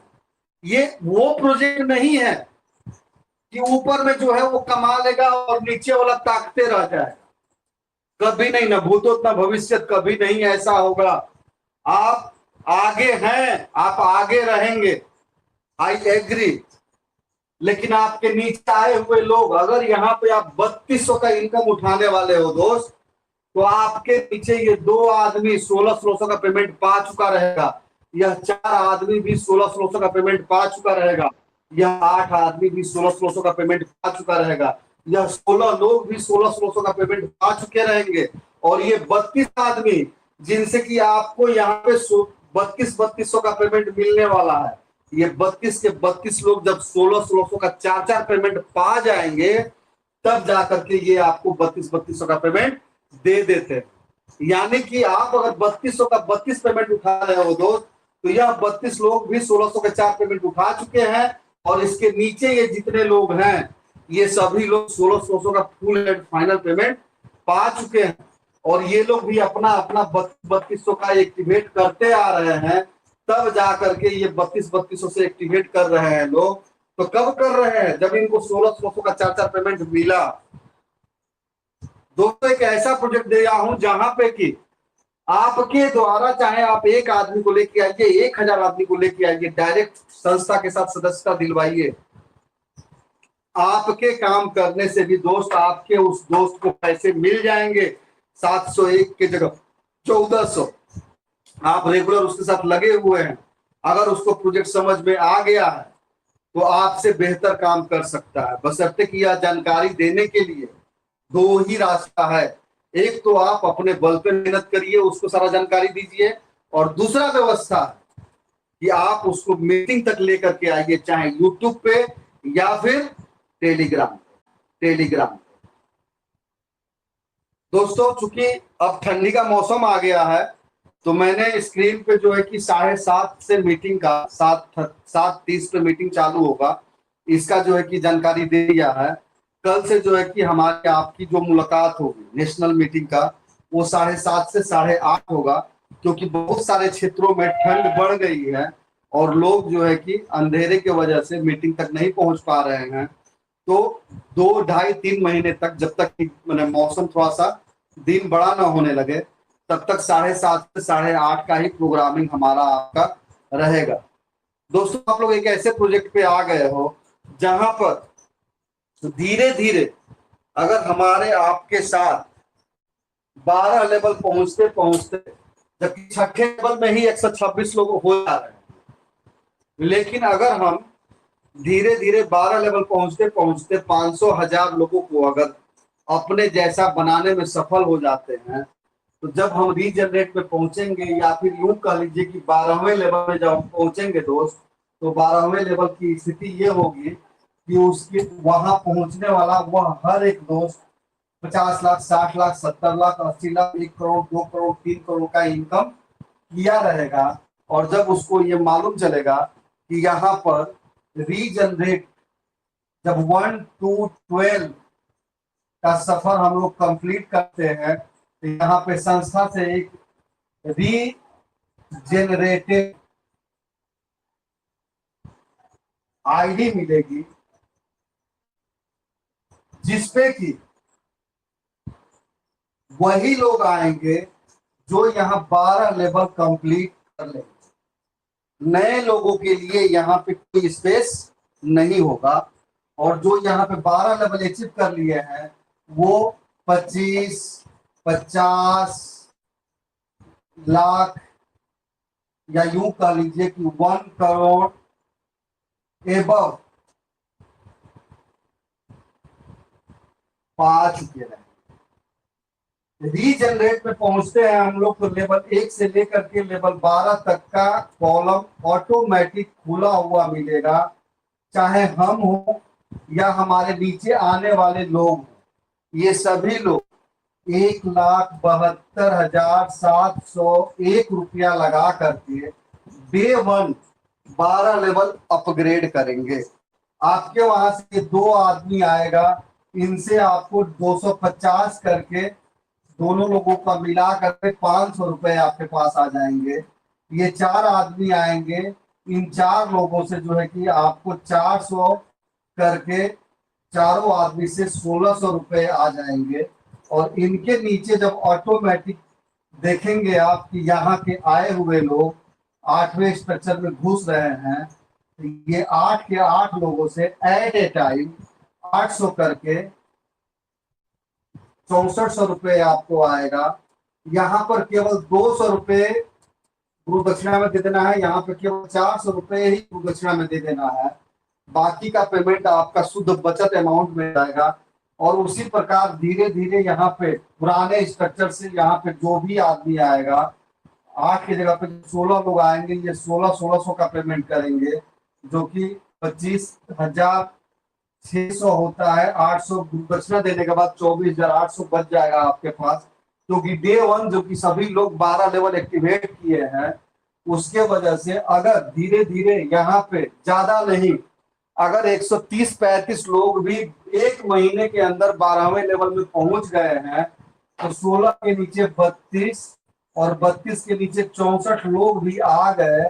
ये वो प्रोजेक्ट नहीं है कि ऊपर में जो है वो कमा लेगा और नीचे वाला ताकते रह जाए, कभी नहीं, ना भूतो ना भविष्य, कभी नहीं ऐसा होगा। आप आगे हैं, आप आगे रहेंगे, आई एग्री, लेकिन आपके नीचे आए हुए लोग, अगर यहाँ पे आप 3200 का इनकम उठाने वाले हो दोस्त, तो आपके पीछे ये 2 आदमी 1600 का पेमेंट पा चुका रहेगा, यह 4 आदमी भी 1600 का पेमेंट पा चुका रहेगा, यह 8 आदमी भी 1600 का पेमेंट पा चुका रहेगा, यह 16 लोग भी 1600 का पेमेंट पा चुके रहेंगे। और ये 32 आदमी जिनसे कि आपको यहाँ पे 3200 का पेमेंट मिलने वाला है, ये 32 के 32 लोग जब 1600 का 4 पेमेंट पा जाएंगे तब जाकर के ये आपको 3200 का पेमेंट दे देते हैं। यानी कि आप अगर 3200 का 32 पेमेंट उठा रहे हो दोस्त, तो यह 32 लोग भी 1600 के 4 पेमेंट उठा चुके हैं, और इसके नीचे ये जितने लोग हैं ये सभी लोग 1600 का फुल एंड फाइनल पेमेंट पा चुके हैं, और ये लोग भी अपना अपना 3200 का एक्टिवेट करते आ रहे हैं, तब जाकर के ये 3200 से एक्टिवेट कर रहे हैं लोग। तो कब कर रहे हैं? जब इनको 1600 का 4 पेमेंट मिला। दोस्तों एक ऐसा प्रोजेक्ट दे रहा हूं जहां पे कि आपके द्वारा चाहे आप 1 आदमी को लेके आइए, 1000 आदमी को लेके आइए, डायरेक्ट संस्था के साथ सदस्यता दिलवाइए, आपके काम करने से भी दोस्त आपके उस दोस्त को पैसे मिल जाएंगे। 701 के जगह 1400। आप रेगुलर उसके साथ लगे हुए हैं, अगर उसको प्रोजेक्ट समझ में आ गया है तो आपसे बेहतर काम कर सकता है। बशर्ते कि यह जानकारी देने के लिए 2 ही रास्ता है, एक तो आप अपने बल पे मेहनत करिए, उसको सारा जानकारी दीजिए, और दूसरा व्यवस्था है कि आप उसको मीटिंग तक लेकर के आइए, चाहे यूट्यूब पे या फिर टेलीग्राम। दोस्तों चूंकि अब ठंडी का मौसम आ गया है तो मैंने स्क्रीन पे जो है कि 7:30 से मीटिंग का 7:30 पे मीटिंग चालू होगा, इसका जो है कि जानकारी दे दिया है। कल से जो है कि हमारे आपकी जो मुलाकात होगी नेशनल मीटिंग का, वो 7:30 से 8:30 होगा, क्योंकि बहुत सारे क्षेत्रों में ठंड बढ़ गई है और लोग जो है कि अंधेरे की वजह से मीटिंग तक नहीं पहुंच पा रहे हैं। तो 2, ढाई, 3 महीने तक, जब तक मैंने मौसम थोड़ा सा दिन बड़ा ना होने लगे, तब तक 7:30 से 8:30 का ही प्रोग्रामिंग हमारा आपका रहेगा। दोस्तों, आप लोग एक ऐसे प्रोजेक्ट पे आ गए हो जहां पर धीरे धीरे अगर हमारे आपके साथ 12 लेवल पहुंचते पहुंचते, जबकि छठे लेवल में ही 126 लोग हो जा रहे हैं, लेकिन अगर हम धीरे धीरे 12 लेवल पहुंचते पहुंचते 500 1000 लोगों को अगर अपने जैसा बनाने में सफल हो जाते हैं, तो जब हम रीजनरेट में पहुंचेंगे, या फिर यूं कह लीजिए कि 12वें लेवल में जब हम पहुंचेंगे दोस्त, तो 12वें लेवल की स्थिति ये होगी कि उसके वहां पहुंचने वाला वह हर एक दोस्त 50 लाख, 60 लाख, 70 लाख, 80 लाख, 1 करोड़, 2 करोड़, 3 करोड़ का इनकम किया रहेगा। और जब उसको ये मालूम चलेगा कि यहाँ पर रीजनरेट जब 1 to 12 का सफर हम लोग कंप्लीट करते हैं, तो यहाँ पे संस्था से एक रीजेनरेटेड आईडी मिलेगी, जिसपे कि वही लोग आएंगे जो यहाँ 12 लेवल कंप्लीट कर लेंगे। नए लोगों के लिए यहाँ पे कोई स्पेस नहीं होगा, और जो यहाँ पे 12 लेवल अचीव कर लिए हैं वो 25, 50 लाख, या यूं कह लीजिए कि 1 करोड़ एबव पा चुके हैं। रीजनरेट में पहुंचते हैं हम लोग तो लेवल 1 से लेकर के लेवल 12 तक का कॉलम ऑटोमेटिक खुला हुआ मिलेगा, चाहे हम हो या हमारे नीचे आने वाले लोग हो। ये सभी लोग 1,72,701 रुपया लगा करके डे 1 12 लेवल अपग्रेड करेंगे। आपके वहां से 2 आदमी आएगा, इनसे आपको 250 करके दोनों लोगों का मिला करके 500 रुपए आपके पास आ जाएंगे। ये 4 आदमी आएंगे, इन 4 लोगों से जो है कि आपको 400 करके चारों आदमी से 1600 रुपए आ जाएंगे। और इनके नीचे जब ऑटोमेटिक देखेंगे आप कि यहाँ के आए हुए लोग 8वें स्ट्रक्चर में घुस रहे हैं, तो ये 8 के 8 लोगों से एट ए टाइम 800 करके 6400 रुपए आपको आएगा। यहाँ पर केवल 200 रुपए गुरु दक्षिणा में दे देना है, यहाँ पे केवल 400 रुपए ही गुरु दक्षिणा में दे देना है। बाकी का पेमेंट आपका शुद्ध बचत अमाउंट में जाएगा। और उसी प्रकार धीरे धीरे यहाँ पे पुराने स्ट्रक्चर से यहाँ पे जो भी आदमी आएगा, 8 की जगह पे 16 लोग आएंगे, ये 1600 का पेमेंट करेंगे, जो कि 25,600 होता है। 800 दक्षिणा देने के बाद 24,800 बच जाएगा आपके पास, क्योंकि डे 1 जो कि सभी लोग 12 लेवल एक्टिवेट किए हैं, उसके वजह से अगर धीरे धीरे यहाँ पे ज्यादा नहीं, अगर 130-35 लोग भी 1 महीने के अंदर 12वें लेवल में पहुंच गए हैं, तो 16 के नीचे 32 और 32 के नीचे 64 लोग भी आ गए,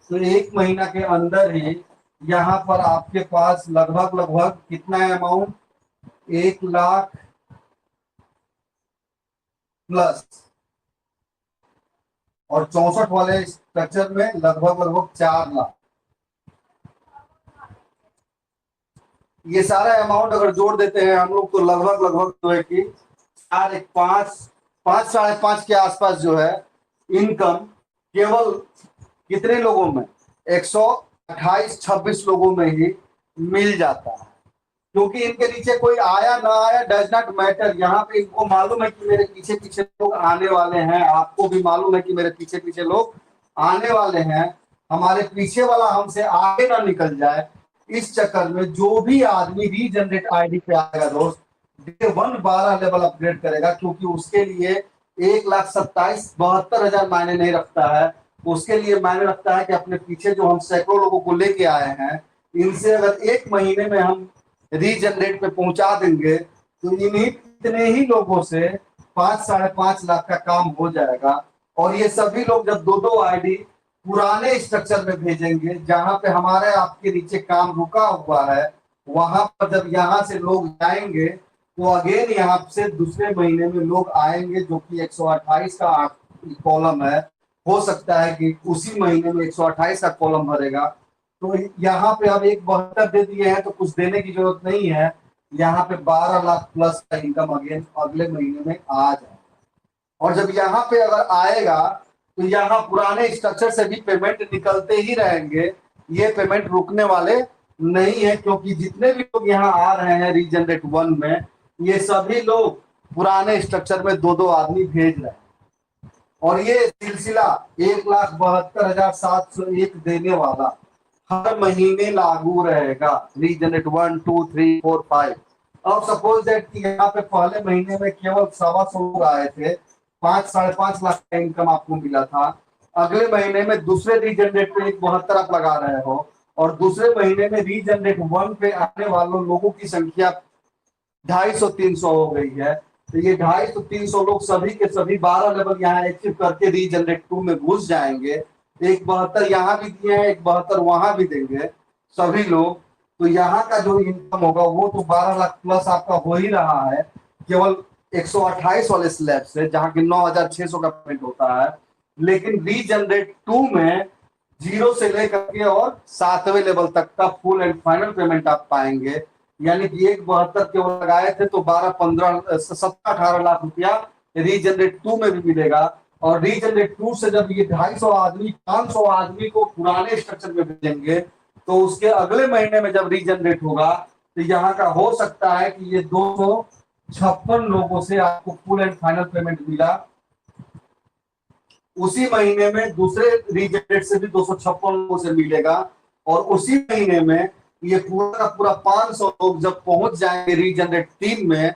तो 1 महीना के अंदर ही यहाँ पर आपके पास लगभग कितना अमाउंट, 1 लाख प्लस, और 64 वाले स्ट्रक्चर में लगभग 4 लाख। ये सारा अमाउंट अगर जोड़ देते हैं हम लोग, तो लगभग जो है कि 5.5 के आसपास जो है इनकम केवल कितने लोगों में, 128-26 लोगों में ही मिल जाता है। क्योंकि इनके नीचे कोई आया ना आया डज नॉट मैटर। यहाँ पे इनको मालूम है कि मेरे पीछे पीछे लोग आने वाले हैं, आपको भी मालूम है कि मेरे पीछे पीछे लोग आने वाले हैं, हमारे पीछे वाला हमसे आगे ना निकल जाए। इस चक्कर में जो भी आदमी रीजनरेट आईडी पे आएगा दोस्त, डे 1 12 लेवल अपग्रेड करेगा, क्योंकि उसके लिए 1,27,72,000 मायने नहीं रखता है। उसके लिए मायने रखता है कि अपने पीछे जो हम सैकड़ों लोगों को लेके आए हैं, इनसे अगर 1 महीने में हम रीजनरेट पे पहुंचा देंगे तो इन्हीं इतने ही लोगों से 5-5.5 लाख का काम हो जाएगा। और ये सभी लोग जब 2-2 आईडी पुराने स्ट्रक्चर में भेजेंगे, जहां पे हमारे आपके नीचे काम रुका हुआ है, वहां पर जब यहाँ से लोग जाएंगे तो अगेन यहाँ से दूसरे महीने में लोग आएंगे, जो कि 128 का कॉलम है। हो सकता है कि उसी महीने में 128 का कॉलम भरेगा। तो यहाँ पे अब 172 दे दिए हैं तो कुछ देने की जरूरत नहीं है। यहाँ पे 12 लाख प्लस का इनकम अगेन अगले महीने में आ जाए। और जब यहाँ पे अगर आएगा तो यहाँ पुराने स्ट्रक्चर से भी पेमेंट निकलते ही रहेंगे। ये पेमेंट रुकने वाले नहीं है, क्योंकि जितने भी लोग यहाँ आ रहे हैं रीजनरेट 1 में, ये सभी लोग पुराने स्ट्रक्चर में 2-2 आदमी भेज रहे हैं। और ये सिलसिला 1,72,701 देने वाला हर महीने लागू रहेगा, रीजनरेट 1, 2, 3, 4, 5। अब सपोज दैट कि यहाँ पे पहले महीने में केवल 125 लोग आए थे, 5-5.5 लाख का इनकम आपको मिला था। अगले महीने में दूसरे रीजनरेट पे 172 आप लगा रहे हो, और दूसरे महीने में रीजनरेट 1 पे आने वालों लोगों की संख्या 250-300 हो गई है। तो ये 250-300 लोग सभी के सभी 12 लेवल यहाँ अचीव करके रीजनरेट 2 में घुस जाएंगे। 172 यहाँ भी दिए हैं, 172 वहां भी देंगे सभी लोग। तो यहाँ का जो इनकम होगा वो तो 12 लाख प्लस आपका हो ही रहा है, केवल 128 वाले स्लैब से, जहाँ की 9,600 का पेमेंट होता है। लेकिन रीजनरेट 2 में 0 से लेकर के और 7वें लेवल तक का फुल एंड फाइनल पेमेंट आप पाएंगे। यानी कि 172 केवल लगाए थे तो 17-18 लाख रुपया रीजनरेट 2 में भी मिलेगा। और रीजनरेट 2 से जब ये 250 आदमी 500 आदमी को पुराने स्ट्रक्चर में भेजेंगे, तो उसके अगले महीने में जब रीजनरेट होगा तो यहाँ का हो सकता है कि ये 256 लोगों से आपको फुल एंड फाइनल पेमेंट मिला। उसी महीने में दूसरे रीजनरेट से भी 256 लोगों से मिलेगा। और उसी महीने में ये पूरा का पूरा 500 लोग जब पहुंच जाएंगे रीजनरेट 3 में,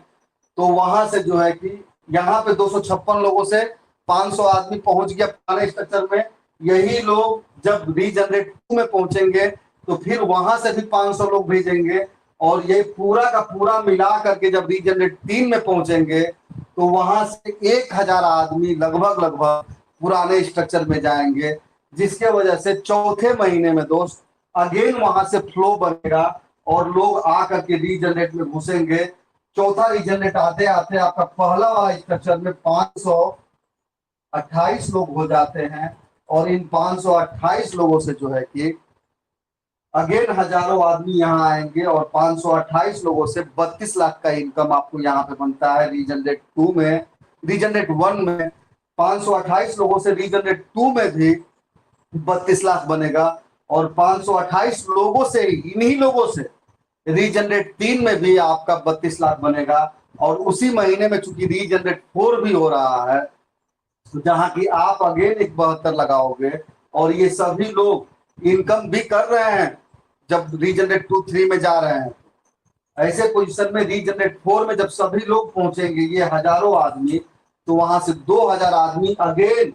तो वहां से जो है कि यहाँ पे 256 लोगों से 500 आदमी पहुंच गया पुराने स्ट्रक्चर में। यही लोग जब रीजनरेट 2 में पहुंचेंगे तो फिर वहां से भी 500 लोग भेजेंगे। और ये पूरा का पूरा मिला करके जब रीजनरेट 3 में पहुंचेंगे तो वहां से 1,000 आदमी लगभग पुराने स्ट्रक्चर में जाएंगे, जिसके वजह से चौथे महीने में दोस्त अगेन वहां से फ्लो बनेगा और लोग आकर के रीजनरेट में घुसेंगे। चौथा रीजनरेट आते आते आपका पहला वाला स्ट्रक्चर में 528 लोग हो जाते हैं। और इन 528 लोगों से जो है कि अगेन हजारों आदमी यहाँ आएंगे, और 528 लोगों से 32 लाख का इनकम आपको यहाँ पे बनता है रीजनरेट 2 में। रीजनरेट 1 में 528 लोगों से रीजनरेट 2 में भी 32 लाख बनेगा। और 528 लोगों से, इन्हीं लोगों से रीजनरेट 3 में भी आपका 32 लाख बनेगा। और उसी महीने में चूंकि रीजनरेट 4 भी हो रहा है, तो जहां की आप अगेन 172 लगाओगे, और ये सभी लोग इनकम भी कर रहे हैं जब रीजनरेट 2, 3 में जा रहे हैं। ऐसे पोजीशन में रीजनरेट 4 में जब सभी लोग पहुंचेंगे, ये हजारों आदमी, तो वहां से 2,000 आदमी अगेन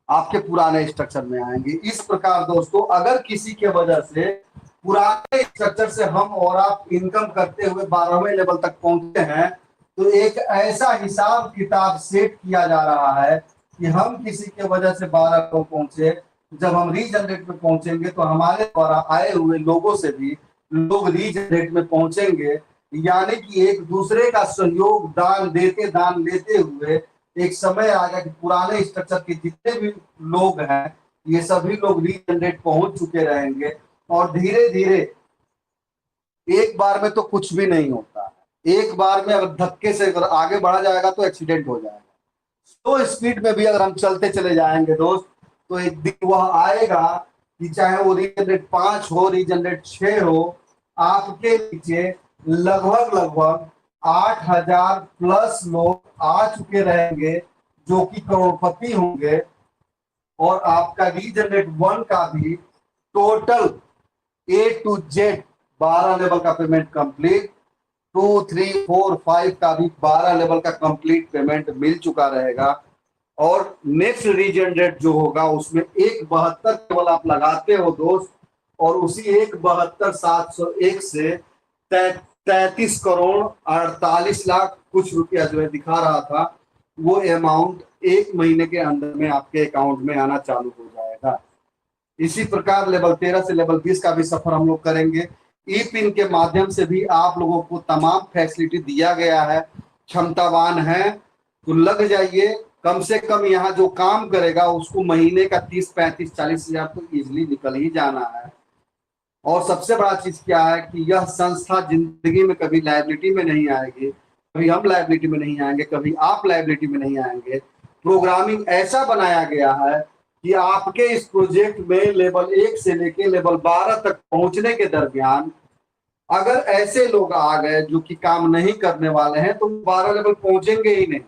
आपके पुराने स्ट्रक्चर में आएंगे। इस प्रकार दोस्तों, अगर किसी के वजह से पुराने स्ट्रक्चर से हम और आप इनकम करते हुए 12वें लेवल तक पहुंचते हैं, तो एक ऐसा हिसाब किताब सेट किया जा रहा है कि हम किसी के वजह से 12 को पहुंचे, जब हम रीजनरेट में पहुंचेंगे तो हमारे द्वारा आए हुए लोगों से भी लोग रीजनरेट में पहुंचेंगे। यानी कि एक दूसरे का सहयोग दान लेते हुए एक समय आएगा कि पुराने स्ट्रक्चर के जितने भी लोग हैं, ये सभी लोग रीजनरेट पहुंच चुके रहेंगे। और धीरे धीरे एक बार में तो कुछ भी नहीं होता है। एक बार में अगर धक्के से अगर आगे बढ़ा जाएगा तो एक्सीडेंट हो जाएगा। तो स्पीड में भी अगर हम चलते चले जाएंगे दोस्त, तो एक दिन वह आएगा कि चाहे वो रीजनरेट 5 हो, रीजनरेट 6 हो, आपके नीचे लगभग 8,000 प्लस लोग आ चुके रहेंगे जो कि करोड़पति होंगे। और आपका रीजनरेट 1 का भी total A to Z 12 level का पेमेंट कंप्लीट, 2, 3, 4, 5 का भी 12 लेवल का कंप्लीट पेमेंट मिल चुका रहेगा। और नेक्स्ट रीजनरेट जो होगा उसमें 172 केवल आप लगाते हो दोस्त, और उसी 172,701 से 33 करोड़ 48 लाख कुछ रुपया जो है दिखा रहा था, वो अमाउंट 1 महीने के अंदर में आपके अकाउंट में आना चालू हो जाएगा। इसी प्रकार लेवल 13 से लेवल 20 का भी सफर हम लोग करेंगे। ई पिन के माध्यम से भी आप लोगों को तमाम फैसिलिटी दिया गया है। क्षमतावान है तो लग जाइए, कम से कम यहाँ जो काम करेगा उसको महीने का 30, 35, 40 हजार तो इजिली निकल ही जाना है। और सबसे बड़ा चीज क्या है कि यह संस्था जिंदगी में कभी लायबिलिटी में नहीं आएगी, कभी हम लायबिलिटी में नहीं आएंगे, कभी आप लायबिलिटी में नहीं आएंगे। प्रोग्रामिंग ऐसा बनाया गया है कि आपके इस प्रोजेक्ट में लेवल 1 से लेके लेवल 12 तक पहुंचने के दरमियान अगर ऐसे लोग आ गए जो कि काम नहीं करने वाले हैं तो 12 लेवल पहुंचेंगे ही नहीं,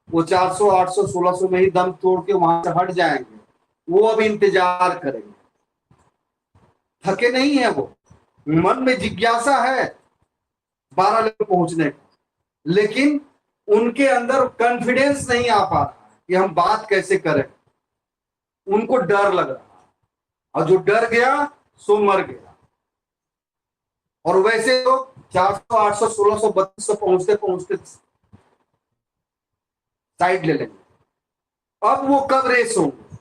वो 400, 800, 1600 में ही दम तोड़ के वहां से हट जाएंगे। वो अब इंतजार करेंगे, थके नहीं है वो, मन में जिज्ञासा है 12 लेवल पहुंचने का, लेकिन उनके अंदर कॉन्फिडेंस नहीं आ पा रहा कि हम बात कैसे करें। उनको डर लग रहा, और जो डर गया सो मर गया। और वैसे तो 400, 800, 1600, 3200 पहुंचते पहुंचते साइड ले लेंगे। अब वो कब रेस होंगे?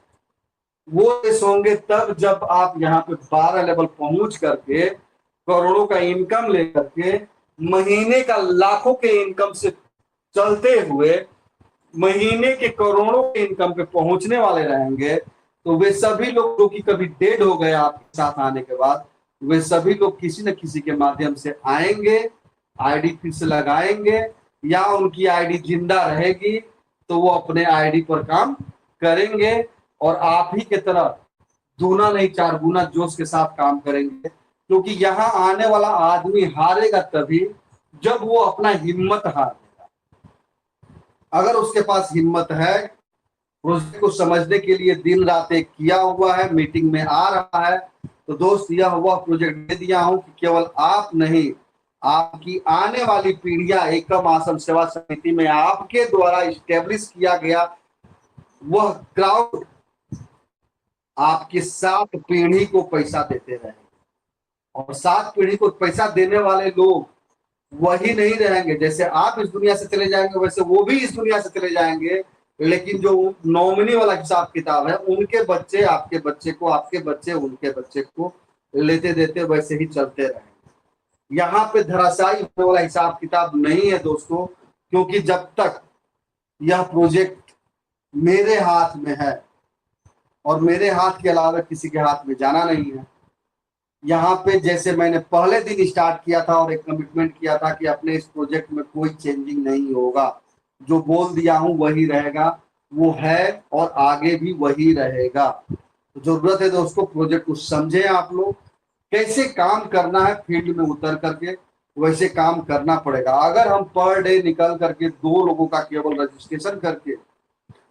वो रेस होंगे तब जब आप यहाँ पे 12 लेवल पहुंच करके करोड़ों का इनकम लेकर के महीने का लाखों के इनकम से चलते हुए महीने के करोड़ों के इनकम पे पहुंचने वाले रहेंगे। तो वे सभी लोग जो कि कभी डेड हो गए आपके साथ आने के बाद, वे सभी लोग किसी न किसी के माध्यम से आएंगे, आईडी फिर से लगाएंगे, या उनकी आईडी जिंदा रहेगी तो वो अपने आईडी पर काम करेंगे और आप ही के तरह दूना नहीं 4 गुना जोश के साथ काम करेंगे। क्योंकि यहाँ आने वाला आदमी हारेगा तभी जब वो अपना हिम्मत हार देगा। अगर उसके पास हिम्मत है, प्रोजेक्ट को समझने के लिए दिन रात एक किया हुआ है, मीटिंग में आ रहा है, तो दोस्त यह वह प्रोजेक्ट दे दिया हूं कि केवल आप नहीं, आपकी आने वाली पीढ़ियां एकम आश्रम सेवा समिति में आपके द्वारा स्टेब्लिश किया गया वह क्राउड आपकी 7 पीढ़ी को पैसा देते रहे। और 7 पीढ़ी को पैसा देने वाले लोग वही नहीं रहेंगे, जैसे आप इस दुनिया से चले जाएंगे वैसे वो भी इस दुनिया से चले जाएंगे। लेकिन जो नॉमिनी वाला हिसाब किताब है, उनके बच्चे आपके बच्चे को, आपके बच्चे उनके बच्चे को लेते देते वैसे ही चलते रहेंगे। यहाँ पे धराशायी होने वाला हिसाब किताब नहीं है दोस्तों, क्योंकि जब तक यह प्रोजेक्ट मेरे हाथ में है और मेरे हाथ के अलावा किसी के हाथ में जाना नहीं है। यहाँ पे जैसे मैंने पहले दिन स्टार्ट किया था और एक कमिटमेंट किया था कि अपने इस प्रोजेक्ट में कोई चेंजिंग नहीं होगा, जो बोल दिया हूं वही रहेगा, वो है और आगे भी वही रहेगा। तो जरूरत है दोस्तों प्रोजेक्ट को समझे, आप लोग कैसे काम करना है, फील्ड में उतर करके वैसे काम करना पड़ेगा। अगर हम पर डे निकल करके 2 लोगों का केवल रजिस्ट्रेशन करके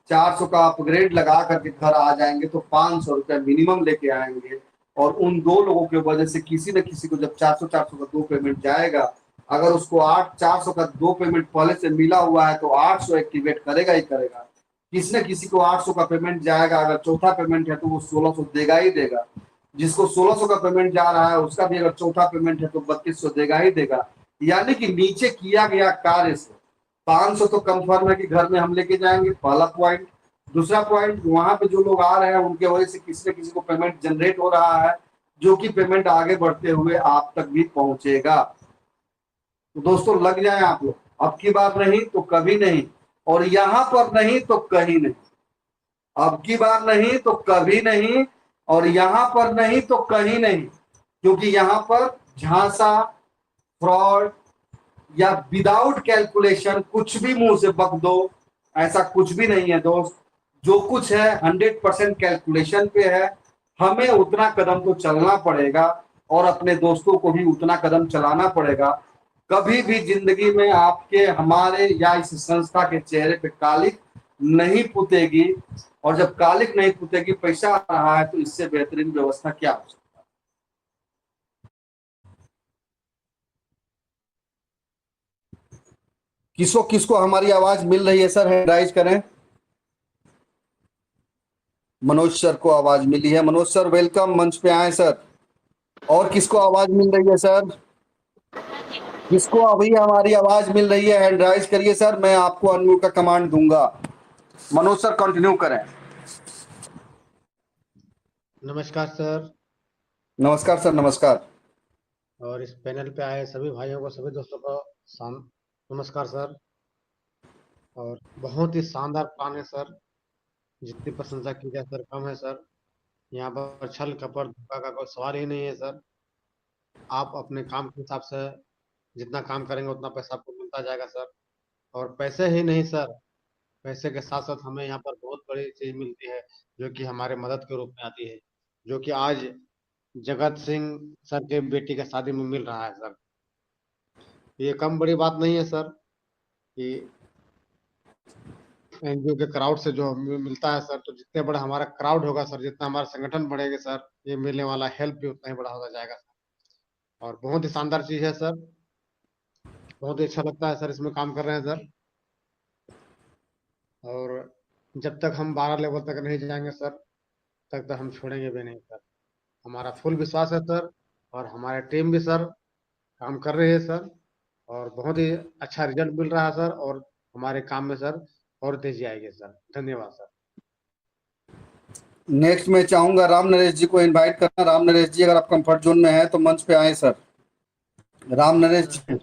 400 का अपग्रेड लगा करके घर आ जाएंगे तो 500 रुपया मिनिमम लेके आएंगे। और उन 2 लोगों की वजह से किसी न किसी को जब 400 का 2 पेमेंट जाएगा, अगर उसको 400 का 2 पेमेंट पहले से मिला हुआ है तो 800 एक्टिवेट करेगा ही करेगा। किसी न किसी को 800 का पेमेंट जाएगा, अगर चौथा पेमेंट है तो वो 1600 देगा ही देगा। जिसको 1600 का पेमेंट जा रहा है उसका भी अगर चौथा पेमेंट है तो 3200 देगा ही देगा। यानी कि नीचे किया गया कार्य से 500 तो कंफर्म है कि घर में हम लेके जाएंगे, पहला पॉइंट। दूसरा पॉइंट, वहां पे जो लोग आ रहे हैं उनके वजह से किसी न किसी को पेमेंट जनरेट हो रहा है, जो कि पेमेंट आगे बढ़ते हुए आप तक भी पहुंचेगा। तो दोस्तों लग जाए आप लोग, अब की बार नहीं तो कभी नहीं, और यहां पर नहीं तो कहीं नहीं। अब की बार नहीं तो कभी नहीं, और यहां पर नहीं तो कहीं नहीं। क्योंकि यहां पर झांसा, फ्रॉड या विदाउट कैलकुलेशन कुछ भी मुंह से बक दो, ऐसा कुछ भी नहीं है दोस्त। जो कुछ है 100% कैलकुलेशन पे है। हमें उतना कदम तो चलना पड़ेगा और अपने दोस्तों को भी उतना कदम चलाना पड़ेगा। कभी भी जिंदगी में आपके, हमारे या इस संस्था के चेहरे पे कालिक नहीं पुतेगी। और जब कालिक नहीं पुतेगी, पैसा आ रहा है, तो इससे बेहतरीन व्यवस्था क्या हो सकती है। किसको किसको हमारी आवाज मिल रही है सर, हैंड राइज करें। मनोज सर को आवाज मिली है। मनोज सर वेलकम, मंच पे आए सर। और किसको आवाज मिल रही है सर? किसको अभी हमारी आवाज मिल रही है? हैंड राइज करिए सर, मैं आपको अनम्यूट का कमांड दूंगा। मनोज सर कंटिन्यू करें। नमस्कार सर। नमस्कार सर, नमस्कार। और इस पैनल पे आए सभी भाइयों को, सभी दोस्तों को नमस्कार सर। और बहुत ही शानदार प्लान है सर, जितनी प्रशंसा की जाए सर कम है सर। यहाँ पर छल कपट धोखा का कोई सवाल ही नहीं है सर। आप अपने काम के हिसाब से जितना काम करेंगे उतना पैसा आपको मिलता जाएगा सर। और पैसे ही नहीं सर, पैसे के साथ साथ हमें यहाँ पर बहुत बड़ी चीज मिलती है, जो कि हमारे मदद के रूप में आती है, जो कि आज जगत सिंह सर के बेटी का शादी में मिल रहा है सर। ये कम बड़ी बात नहीं है सर कि एनजीओ के क्राउड से जो मिलता है सर। तो जितने बड़ा हमारा क्राउड होगा सर, जितना हमारा संगठन बढ़ेगा सर, ये मिलने वाला हेल्प भी उतना ही बड़ा होता जाएगा सर। और बहुत ही शानदार चीज है सर, बहुत ही अच्छा लगता है सर इसमें काम कर रहे हैं सर। और जब तक हम 12 लेवल तक नहीं जाएंगे सर, तक तक हम छोड़ेंगे भी नहीं सर। हमारा फुल विश्वास है सर, और हमारे टीम भी सर काम कर रही है सर, और बहुत ही अच्छा रिजल्ट मिल रहा है सर। और हमारे काम में सर और तेजी आएगी सर। धन्यवाद सर। नेक्स्ट मैं चाहूंगा राम नरेश जी को इनवाइट करना। राम नरेश जी, अगर आप कंफर्ट जोन में हैं तो मंच पे आए सर। राम नरेश जी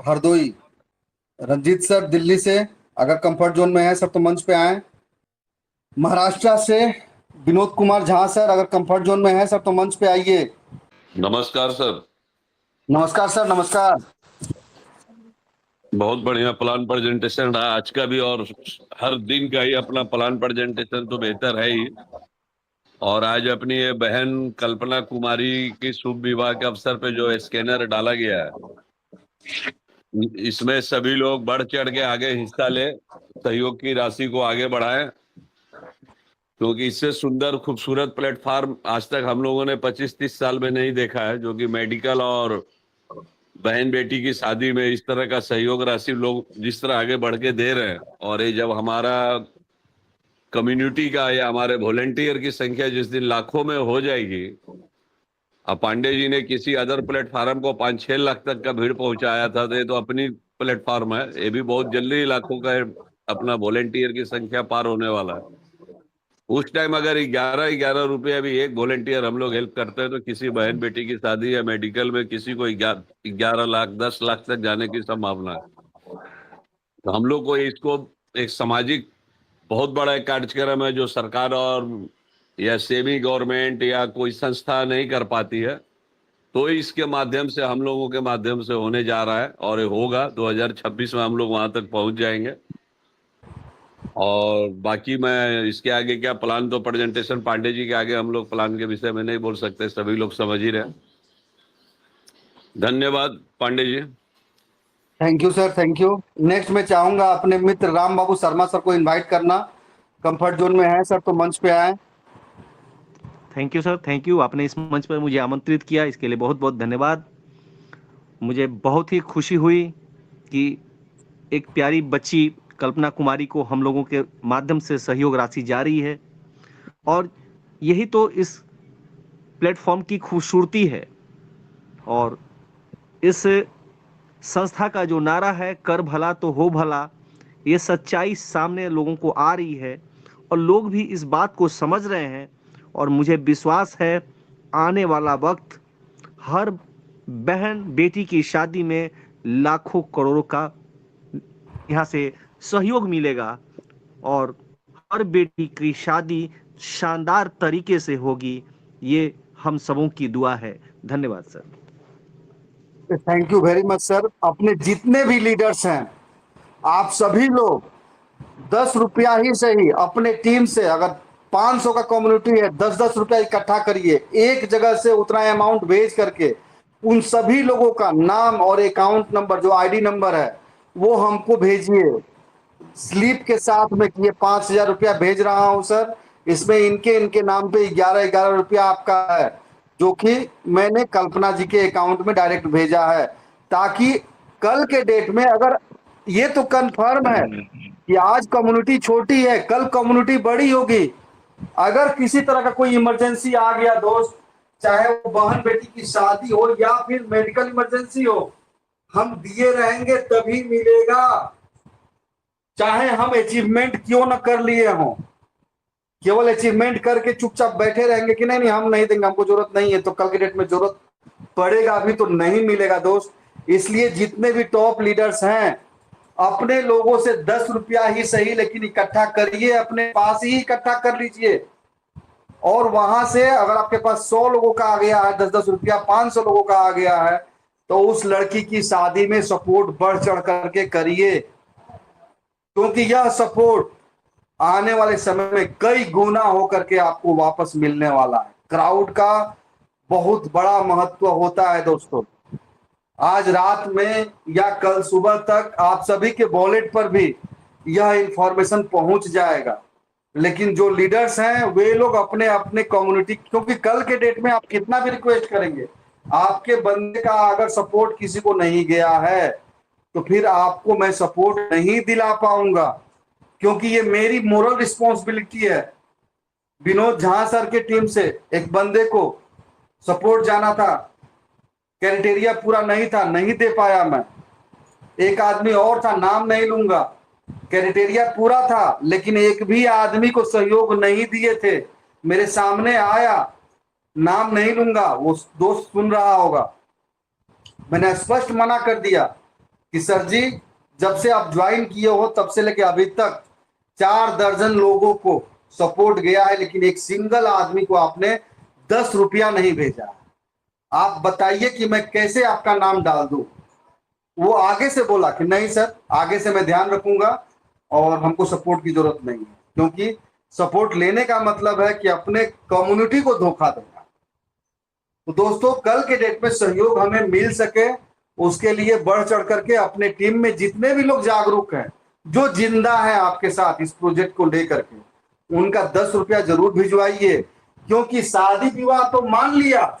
हरदोई। रंजीत सर दिल्ली से, अगर कंफर्ट जोन में है सर तो मंच पे आए। महाराष्ट्र से विनोद कुमार झा सर, अगर कंफर्ट जोन में है सर तो मंच पे आइए। नमस्कार सर। नमस्कार सर, नमस्कार। बहुत बढ़िया प्लान प्रेजेंटेशन रहा आज का भी, और हर दिन का ही अपना प्लान प्रेजेंटेशन तो बेहतर है ही। और आज अपनी ये बहन कल्पना कुमारी की शुभ विवाह के अवसर पे जो स्कैनर डाला गया है, इसमें सभी लोग बढ़ चढ़ के आगे हिस्सा ले, सहयोग की राशि को आगे बढ़ाएं, क्योंकि इससे सुंदर खूबसूरत प्लेटफॉर्म आज तक हम लोगों ने 25-30 साल में नहीं देखा है, जो कि मेडिकल और बहन बेटी की शादी में इस तरह का सहयोग राशि लोग जिस तरह आगे बढ़ के दे रहे हैं। और ये जब हमारा कम्युनिटी का या हमारे वॉलेंटियर की संख्या जिस दिन लाखों में हो जाएगी, अब पांडे जी ने किसी अदर प्लेटफॉर्म को 5-6 लाख तक का भीड़ पहुंचाया था, तो ये तो अपनी प्लेटफॉर्म है, ये भी बहुत जल्दी लाखों का अपना वॉलेंटियर की संख्या पार होने वाला है। उस टाइम अगर 11-11 रुपया भी एक वॉलेंटियर हम लोग हेल्प करते हैं, तो किसी बहन बेटी की शादी या मेडिकल में किसी को 11 लाख 10 लाख तक जाने की संभावना है। तो हम लोग को इसको एक सामाजिक बहुत बड़ा एक कार्यक्रम है, जो सरकार और या सेमी गवर्नमेंट या कोई संस्था नहीं कर पाती है, तो इसके माध्यम से हम लोगों के माध्यम से होने जा रहा है, और ये होगा 2026 में हम लोग वहां तक पहुंच जाएंगे। और बाकी मैं इसके आगे क्या प्लान, तो प्रेजेंटेशन पांडे जी के आगे हम लोग प्लान के विषय में नहीं बोल सकते, सभी लोग समझ ही रहे। धन्यवाद Pandey ji. Thank you sir, thank you. Next मैं चाहूंगा अपने मित्र राम बाबू शर्मा सर को इनवाइट करना। कंफर्ट जोन में है सर तो मंच पे आए। Thank you sir, thank you. आपने इस मंच पर मुझे आमंत्रित किया, इसके लिए बहुत बहुत धन्यवाद। मुझे बहुत ही खुशी हुई कि एक प्यारी बच्ची कल्पना कुमारी को हम लोगों के माध्यम से सहयोग राशि जा रही है, और यही तो इस प्लेटफॉर्म की खूबसूरती है। और इस संस्था का जो नारा है, कर भला तो हो भला, ये सच्चाई सामने लोगों को आ रही है, और लोग भी इस बात को समझ रहे हैं। और मुझे विश्वास है आने वाला वक्त हर बहन बेटी की शादी में लाखों करोड़ों का यहाँ से सहयोग मिलेगा, और हर बेटी की शादी शानदार तरीके से होगी। ये हम सबों की दुआ है। धन्यवाद sir. Thank you very much sir. अपने जितने भी लीडर्स हैं, आप सभी लोग 10 रुपया ही सही अपने टीम से, अगर 500 का कम्युनिटी है, 10-10 रुपया इकट्ठा करिए, एक जगह से उतना अमाउंट भेज करके उन सभी लोगों का नाम और अकाउंट नंबर, जो आईडी नंबर है, वो हमको भेजिए स्लिप के साथ में कि ये 5,000 रुपया भेज रहा हूं सर, इसमें इनके इनके नाम पे 11-11 रुपया आपका है, जो कि मैंने कल्पना जी के अकाउंट में डायरेक्ट भेजा है, ताकि कल के डेट में, अगर ये तो कंफर्म है कि आज कम्युनिटी छोटी है, कल कम्युनिटी बड़ी होगी, अगर किसी तरह का कोई इमरजेंसी आ गया दोस्त, चाहे वो बहन बेटी की शादी हो या फिर मेडिकल इमरजेंसी हो, हम दिए रहेंगे तभी मिलेगा, चाहे हम अचीवमेंट क्यों न कर लिए हों। केवल अचीवमेंट करके चुपचाप बैठे रहेंगे कि नहीं नहीं हम नहीं देंगे, हमको जरूरत नहीं है, तो कल के डेट में जरूरत पड़ेगा भी तो नहीं मिलेगा दोस्त। इसलिए जितने भी टॉप लीडर्स हैं, अपने लोगों से 10 रुपया ही सही लेकिन इकट्ठा करिए, अपने पास ही इकट्ठा कर लीजिए। और वहां से अगर आपके पास 100 लोगों का आ गया है, 10-10 रुपया 500 लोगों का आ गया है, तो उस लड़की की शादी में सपोर्ट बढ़ चढ़ करके करिए, क्योंकि यह सपोर्ट आने वाले समय में कई गुना होकर के आपको वापस मिलने वाला है। क्राउड का बहुत बड़ा महत्व होता है दोस्तों। आज रात में या कल सुबह तक आप सभी के वॉलेट पर भी यह इंफॉर्मेशन पहुंच जाएगा, लेकिन जो लीडर्स हैं वे लोग अपने अपने कम्युनिटी, क्योंकि कल के डेट में आप कितना भी रिक्वेस्ट करेंगे, आपके बंदे का अगर सपोर्ट किसी को नहीं गया है तो फिर आपको मैं सपोर्ट नहीं दिला पाऊंगा, क्योंकि ये मेरी मोरल रिस्पॉन्सिबिलिटी है। विनोद झा सर के टीम से एक बंदे को सपोर्ट जाना था, क्राइटेरिया पूरा नहीं था, नहीं दे पाया मैं। एक आदमी और था, नाम नहीं लूंगा, क्राइटेरिया पूरा था लेकिन एक भी आदमी को सहयोग नहीं दिए थे। मेरे सामने आया, नाम नहीं लूंगा, वो दोस्त सुन रहा होगा, मैंने स्पष्ट मना कर दिया कि सर जी जब से आप ज्वाइन किए हो तब से लेके अभी तक 4 दर्जन लोगों को सपोर्ट गया है, लेकिन एक सिंगल आदमी को आपने 10 रुपया नहीं भेजा। आप बताइए कि मैं कैसे आपका नाम डाल दूं। वो आगे से बोला कि नहीं सर, आगे से मैं ध्यान रखूंगा और हमको सपोर्ट की जरूरत नहीं है, क्योंकि सपोर्ट लेने का मतलब है कि अपने कम्युनिटी को धोखा देना। तो दोस्तों कल के डेट में सहयोग हमें मिल सके, उसके लिए बढ़ चढ़ करके अपने टीम में जितने भी लोग जागरूक हैं, जो जिंदा है आपके साथ इस प्रोजेक्ट को लेकर के, उनका 10 रुपया जरूर भिजवाइए। क्योंकि शादी विवाह तो मान लिया,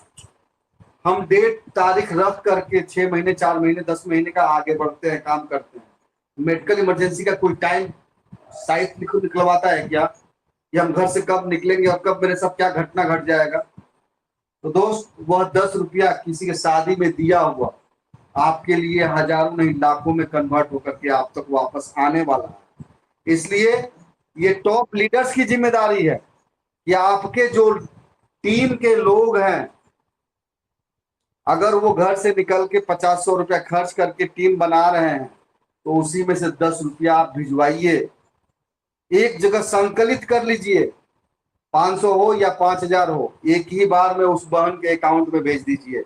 हम डेट तारीख रख करके 6 महीने 4 महीने 10 महीने का आगे बढ़ते हैं, काम करते हैं। मेडिकल इमरजेंसी का कोई टाइम साइट निकलवाता है क्या, या हम घर से कब निकलेंगे और कब मेरे साथ क्या घटना घट जाएगा। तो दोस्त वह 10 रुपया किसी के शादी में दिया हुआ आपके लिए हजारों नहीं लाखों में कन्वर्ट होकर के आप तक वापस आने वाला है। इसलिए ये टॉप लीडर्स की जिम्मेदारी है कि आपके जो टीम के लोग हैं, अगर वो घर से निकल के 50-100 रुपया खर्च करके टीम बना रहे हैं तो उसी में से 10 रुपया आप भिजवाइए। एक जगह संकलित कर लीजिए, 500 हो या 5000 हो, एक ही बार में उस बहन के अकाउंट में भेज दीजिए।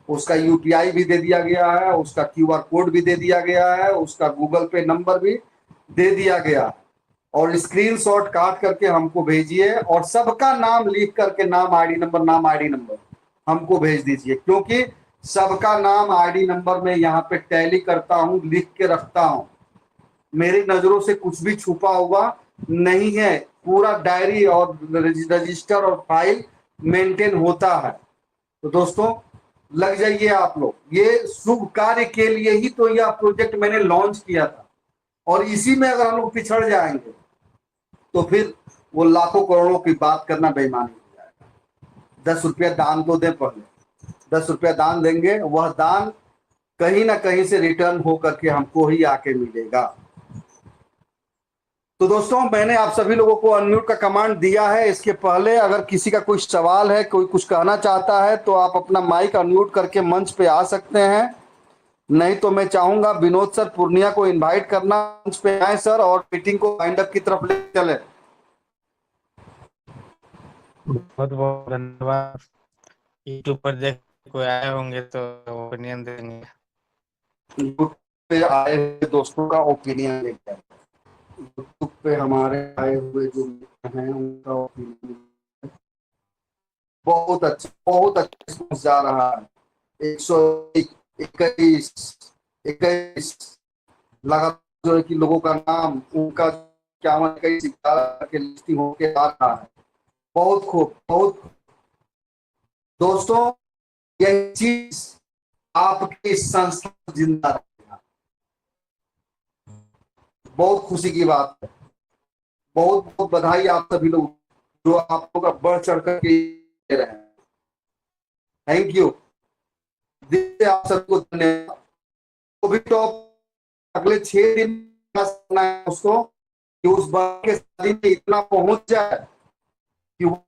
उसका यूपीआई भी दे दिया गया है, उसका क्यूआर कोड भी दे दिया गया है, उसका गूगल पे नंबर भी दे दिया गया, और स्क्रीनशॉट काट करके हमको भेजिए और सबका नाम लिख करके नाम आईडी नंबर हमको भेज दीजिए, क्योंकि सबका नाम आईडी नंबर में यहाँ पे टैली करता हूँ, लिख के रखता हूँ। मेरी नजरों से कुछ भी छुपा हुआ नहीं है, पूरा डायरी और रजिस्टर और फाइल मेंटेन होता है। तो दोस्तों लग जाइए आप लोग, ये शुभ कार्य के लिए ही तो यह प्रोजेक्ट मैंने लॉन्च किया था, और इसी में अगर हम लोग पिछड़ जाएंगे तो फिर वो लाखों करोड़ों की बात करना बेईमानी हो जाएगा। 10 रुपया दान तो दें, पहले 10 रुपया दान देंगे, वह दान कहीं ना कहीं से रिटर्न हो करके हमको ही आके मिलेगा। तो दोस्तों मैंने आप सभी लोगों को अनम्यूट का कमांड दिया है। इसके पहले अगर किसी का कोई सवाल है, कोई कुछ कहना चाहता है, तो आप अपना माइक अनम्यूट करके मंच पे आ सकते हैं। नहीं तो मैं चाहूंगा विनोद सर पूर्णिया को इनवाइट करना, मंच पे आए सर और मीटिंग को वाइंड अप की तरफ ले चले। बहुत बहुत धन्यवाद। यूट्यूब पर देख कोई आए होंगे तो ओपिनियन देंगे। यूट्यूब पे आए हुए दोस्तों का ओपिनियन लेते हैं। यूट्यूब पे हमारे आए हुए जो हैं उनका ओपिनियन बहुत अच्छा रिस्पॉन्स जा रहा है। 121 लगातार जो है कि लोगों का नाम, उनका 51 के लिस्टिंग होके आ रहा है। बहुत खूब, बहुत खूब। दोस्तों यह चीज आपकी संस्था जिंदा रहेगा, बहुत खुशी की बात है। बहुत बहुत बधाई आप सभी लोग जो आप लोग अब बढ़ चढ़ कर के दे रहे हैं। थैंक यू, दिल से आप सबको धन्यवाद। तो भी टॉप अगले 6 दिन करना है उसको कि उस बात के शादी में इतना पहुंच जाए कि वो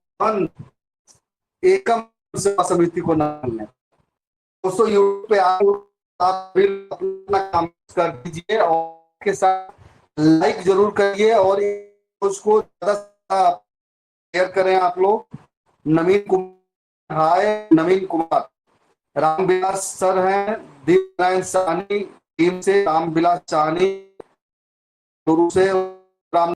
एकम सेवा समिति को ना मिले। दोस्तों यूट्यूब पे आप भी अपना काम कर दीजिए और के साथ लाइक जरूर करिए और उसको ज्यादा शेयर करें आप लोग। नवीन कुमार, हाय नवीन कुमार, रामविलास सर हैं, दीप नारायण साहनी टीम से, रामविलास साहनी शुरू से, राम